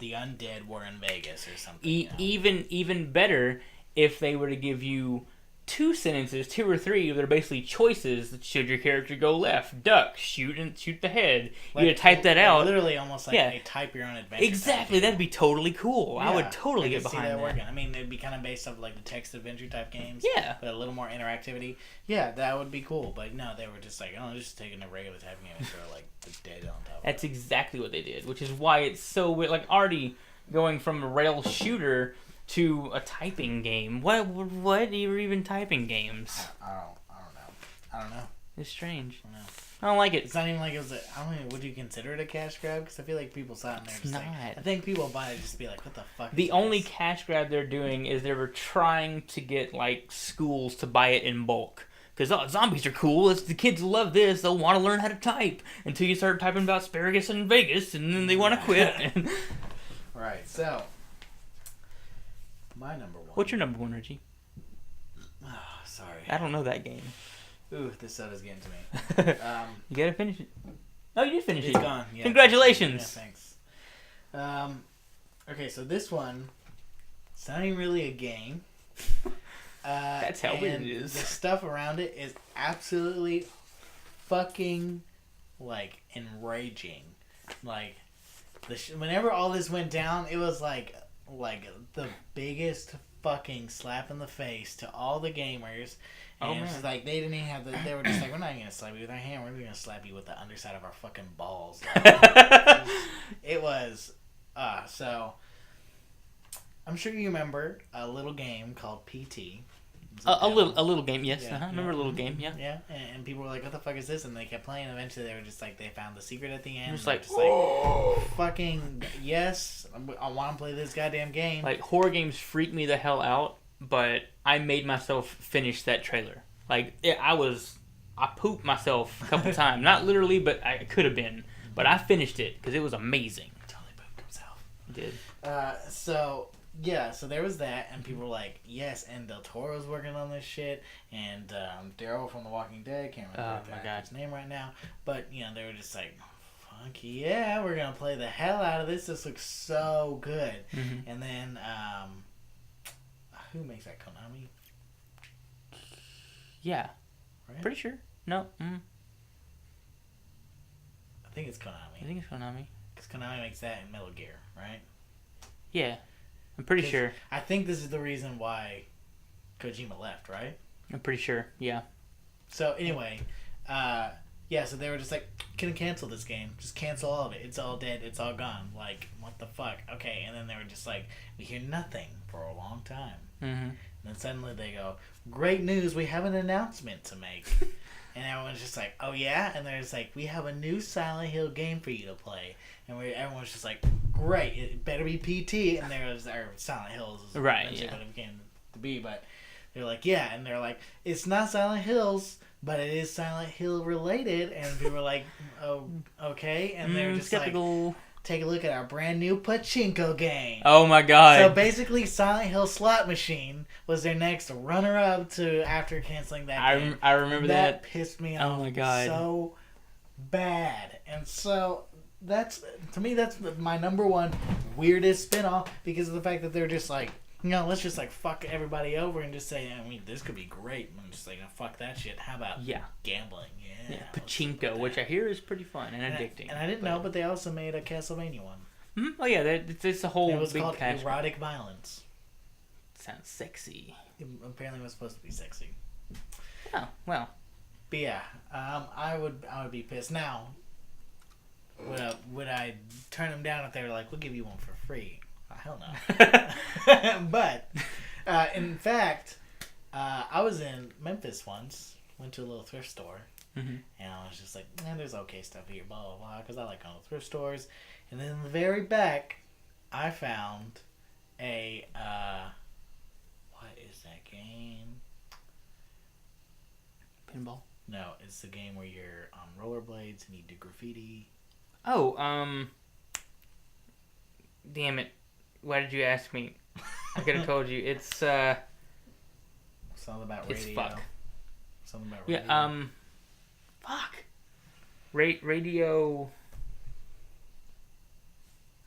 [SPEAKER 1] the undead were in Vegas or something.
[SPEAKER 2] Even better if they were to give you 2 sentences, 2 or 3, that are basically choices. Should your character go left, duck, shoot the head. You had to type that out.
[SPEAKER 1] Literally almost like a type your own adventure.
[SPEAKER 2] Exactly, that'd be totally cool. Yeah, I would totally get behind that.
[SPEAKER 1] Working. I mean, it'd be kind of based off like the text adventure type games.
[SPEAKER 2] Yeah.
[SPEAKER 1] But a little more interactivity. Yeah, that would be cool. But no, they were just like, just taking a regular typing game and throw like the dead on top.
[SPEAKER 2] That's exactly what they did, which is why it's so weird. Like already going from a rail shooter to a typing game. What are even typing games?
[SPEAKER 1] I don't know.
[SPEAKER 2] It's strange.
[SPEAKER 1] I
[SPEAKER 2] don't like it.
[SPEAKER 1] It's not even like it was. I don't even. Would you consider it a cash grab? Because I feel like people saw it and they're just like. I think people buy it just to be like, what the fuck?
[SPEAKER 2] The only cash grab they're doing is they were trying to get like schools to buy it in bulk. Because zombies are cool. The kids love this. They'll want to learn how to type until you start typing about asparagus in Vegas, and then they want to quit.
[SPEAKER 1] Right. So. My number one.
[SPEAKER 2] What's your number one, Reggie?
[SPEAKER 1] Oh, sorry.
[SPEAKER 2] I don't know that game.
[SPEAKER 1] Ooh, this soda's getting to me.
[SPEAKER 2] You gotta finish it. Oh, you did finish it.
[SPEAKER 1] It's gone. Yeah.
[SPEAKER 2] Congratulations.
[SPEAKER 1] Yeah, thanks. Okay, so this one, it's not even really a game.
[SPEAKER 2] That's how weird it is.
[SPEAKER 1] The stuff around it is absolutely fucking, like, enraging. Like, whenever all this went down, it was like the biggest fucking slap in the face to all the gamers. And it was just like, they didn't even have they were just like, we're not going to slap you with our hand, we're going to slap you with the underside of our fucking balls. Like, it was, so, I'm sure you remember a little game called PT.
[SPEAKER 2] A little game, yes. Yeah, remember a little game, yeah.
[SPEAKER 1] Yeah, and people were like, what the fuck is this? And they kept playing, and eventually they were just like, they found the secret at the end.
[SPEAKER 2] Just like,
[SPEAKER 1] fucking, yes, I want to play this goddamn game.
[SPEAKER 2] Like, horror games freak me the hell out, but I made myself finish that trailer. Like, I pooped myself a couple times. Not literally, but I could have been. But I finished it, because it was amazing.
[SPEAKER 1] Totally pooped himself.
[SPEAKER 2] He did.
[SPEAKER 1] So there was that, and people were like, yes, and Del Toro's working on this shit, and Daryl from The Walking Dead, can't remember his name right now, but, you know, they were just like, fuck yeah, we're gonna play the hell out of this looks so good.
[SPEAKER 2] Mm-hmm.
[SPEAKER 1] And then, who makes that, Konami?
[SPEAKER 2] Yeah.
[SPEAKER 1] Right?
[SPEAKER 2] Pretty sure. No.
[SPEAKER 1] I think it's Konami. Because Konami makes that in Metal Gear, right?
[SPEAKER 2] Yeah. I'm pretty sure.
[SPEAKER 1] I think this is the reason why Kojima left, right?
[SPEAKER 2] I'm pretty sure, yeah.
[SPEAKER 1] So, anyway, so they were just like, can cancel this game. Just cancel all of it. It's all dead. It's all gone. Like, what the fuck? Okay, and then they were just like, we hear nothing for a long time.
[SPEAKER 2] Mm-hmm.
[SPEAKER 1] And then suddenly they go, great news, we have an announcement to make. And everyone's just like, oh yeah? And they're just like, we have a new Silent Hill game for you to play. And everyone's just like, great, it better be PT. And there was our Silent Hills.
[SPEAKER 2] Right,
[SPEAKER 1] what it became to be. But they're like, yeah. And they're like, it's not Silent Hills, but it is Silent Hill related. And people were like, oh, okay. And they're just skeptical. Like, take a look at our brand new pachinko game.
[SPEAKER 2] Oh my god.
[SPEAKER 1] So basically, Silent Hill Slot Machine was their next runner-up to after canceling that game.
[SPEAKER 2] I remember that.
[SPEAKER 1] That pissed me off.
[SPEAKER 2] Oh my god.
[SPEAKER 1] So bad. And so that's my number one weirdest spinoff because of the fact that they're just like, you know, let's just like fuck everybody over and just say, I mean, this could be great. And I'm just like, fuck that shit. How about gambling? Yeah,
[SPEAKER 2] pachinko, which I hear is pretty fun and addicting.
[SPEAKER 1] And I didn't know, but they also made a Castlevania one.
[SPEAKER 2] Mm-hmm. Oh yeah, it's a whole big. It was called
[SPEAKER 1] Erotic Violence.
[SPEAKER 2] Sounds sexy.
[SPEAKER 1] Apparently, it was supposed to be sexy.
[SPEAKER 2] Oh well.
[SPEAKER 1] But yeah, I would be pissed. Now, would I turn them down if they were like, we'll give you one for free? Oh, hell no. But in fact, I was in Memphis once. Went to a little thrift store.
[SPEAKER 2] Mm-hmm.
[SPEAKER 1] And I was just like, there's okay stuff here, blah, blah, blah, because I like going to thrift stores. And then in the very back, I found a, what is that game?
[SPEAKER 2] Pinball?
[SPEAKER 1] No, it's the game where you're on rollerblades and you do graffiti.
[SPEAKER 2] Oh, damn it. Why did you ask me? I could have told you. It's,
[SPEAKER 1] Something about radio.
[SPEAKER 2] It's fuck.
[SPEAKER 1] Something about radio.
[SPEAKER 2] Yeah, fuck. Radio.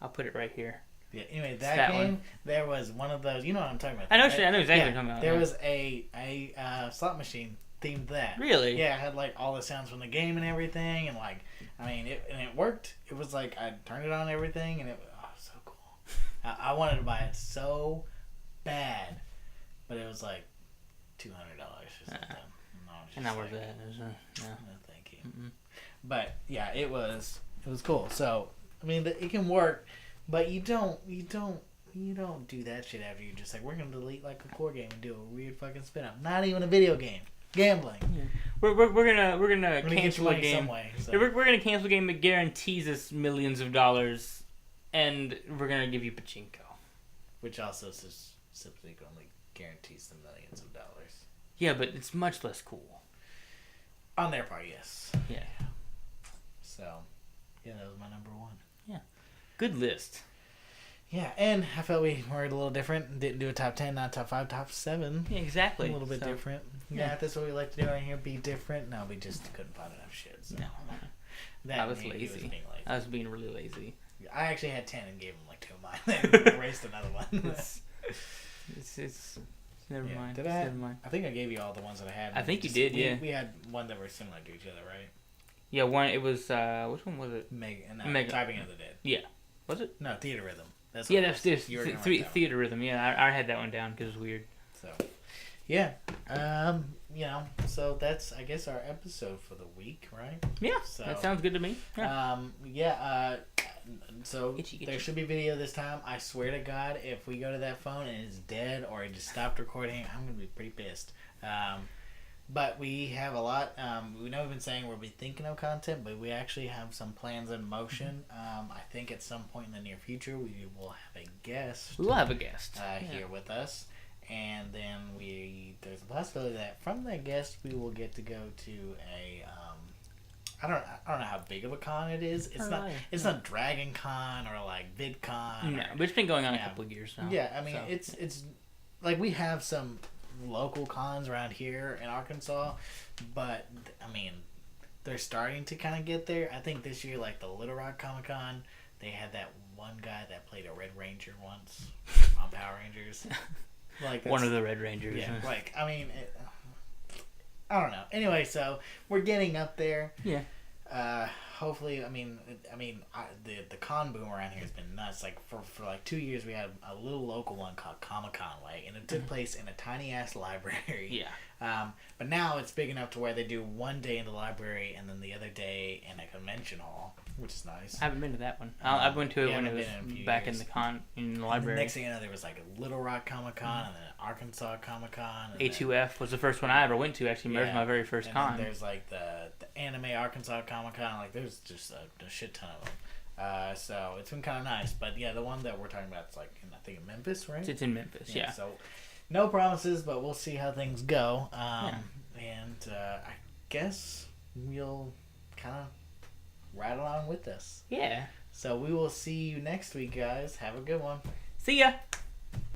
[SPEAKER 2] I'll put it right here.
[SPEAKER 1] Yeah. Anyway, that game. One. There was one of those. You know what I'm talking about.
[SPEAKER 2] I know exactly what you're talking about.
[SPEAKER 1] There was a slot machine themed to that.
[SPEAKER 2] Really?
[SPEAKER 1] Yeah, it had like all the sounds from the game and everything, and like, I mean, it worked. It was like I turned it on and everything, and it was so cool. I wanted to buy it so bad, but it was like $200 or something.
[SPEAKER 2] Not worth it. No,
[SPEAKER 1] thank you.
[SPEAKER 2] Mm-mm.
[SPEAKER 1] But yeah, it was cool. So I mean, it can work, but you don't do that shit after you're just like, we're gonna delete like a core game and do a weird fucking spin-off. Not even a video game, gambling.
[SPEAKER 2] Yeah. We're gonna cancel a game.
[SPEAKER 1] Some way, so.
[SPEAKER 2] Yeah, we're gonna cancel a game that guarantees us millions of dollars, and we're gonna give you pachinko,
[SPEAKER 1] which also subsequently guarantees the millions of dollars.
[SPEAKER 2] Yeah, but it's much less cool.
[SPEAKER 1] On their part, yes.
[SPEAKER 2] Yeah.
[SPEAKER 1] So, yeah, that was my number one.
[SPEAKER 2] Yeah. Good list.
[SPEAKER 1] Yeah, and I felt we were a little different. Didn't do a top 10, not top 5, top 7.
[SPEAKER 2] Yeah, exactly.
[SPEAKER 1] A little bit different. Yeah, that's what we like to do right here, be different. No, we just couldn't find enough shit. So.
[SPEAKER 2] No. I was lazy. I was being really lazy.
[SPEAKER 1] I actually had 10 and gave him like 2 of mine. And erased another one.
[SPEAKER 2] It's never mind.
[SPEAKER 1] Did
[SPEAKER 2] never mind.
[SPEAKER 1] I think I gave you all the ones that I had.
[SPEAKER 2] I think you did, yeah.
[SPEAKER 1] We had one that were similar to each other, right?
[SPEAKER 2] Yeah, one. It was which one was it?
[SPEAKER 1] Mega. Typing of the Dead.
[SPEAKER 2] Yeah, was it?
[SPEAKER 1] No, Theater Rhythm.
[SPEAKER 2] That's this. Theater Rhythm. Yeah, I had that one down because it was weird.
[SPEAKER 1] So, yeah, so that's I guess our episode for the week, right?
[SPEAKER 2] Yeah, so, that sounds good to me.
[SPEAKER 1] Yeah. So there should be video this time. I swear to God, if we go to that phone and it's dead or it just stopped recording, I'm gonna be pretty pissed. But we have a lot. We know we've been saying we'll be thinking of content, but we actually have some plans in motion. I think at some point in the near future we will have a guest.
[SPEAKER 2] We will have a guest
[SPEAKER 1] here with us, and then there's a possibility that from that guest we will get to go to a. I don't know how big of a con it is. It's not Dragon Con or like VidCon.
[SPEAKER 2] No, but it's been going on a couple of years now.
[SPEAKER 1] Yeah, I mean it's like we have some local cons around here in Arkansas, but I mean they're starting to kind of get there. I think this year, like the Little Rock Comic Con, they had that one guy that played a Red Ranger once on Power Rangers. Like
[SPEAKER 2] one of the Red Rangers.
[SPEAKER 1] Yeah, like I mean, I don't know. Anyway, so we're getting up there.
[SPEAKER 2] Yeah.
[SPEAKER 1] Hopefully, the con boom around here has been nuts. Like for like 2 years, we had a little local one called Comic Conway, and it took place in a tiny ass library.
[SPEAKER 2] Yeah.
[SPEAKER 1] But now it's big enough to where they do one day in the library and then the other day in a convention hall, which is nice.
[SPEAKER 2] I haven't been to that one. I went to it when it was back in the library.
[SPEAKER 1] And the next thing you know, there was like a Little Rock Comic Con and then Arkansas Comic Con.
[SPEAKER 2] A2F was the first one I ever went to. Actually, it was my very first con.
[SPEAKER 1] There's like the Anime Arkansas Comic Con. Like there's just a shit ton of them. So it's been kind of nice. But yeah, the one that we're talking about is like I think in Memphis, right?
[SPEAKER 2] It's in Memphis. Yeah.
[SPEAKER 1] So no promises, but we'll see how things go. And I guess you'll kind of ride along with us.
[SPEAKER 2] Yeah.
[SPEAKER 1] So we will see you next week, guys. Have a good one.
[SPEAKER 2] See ya.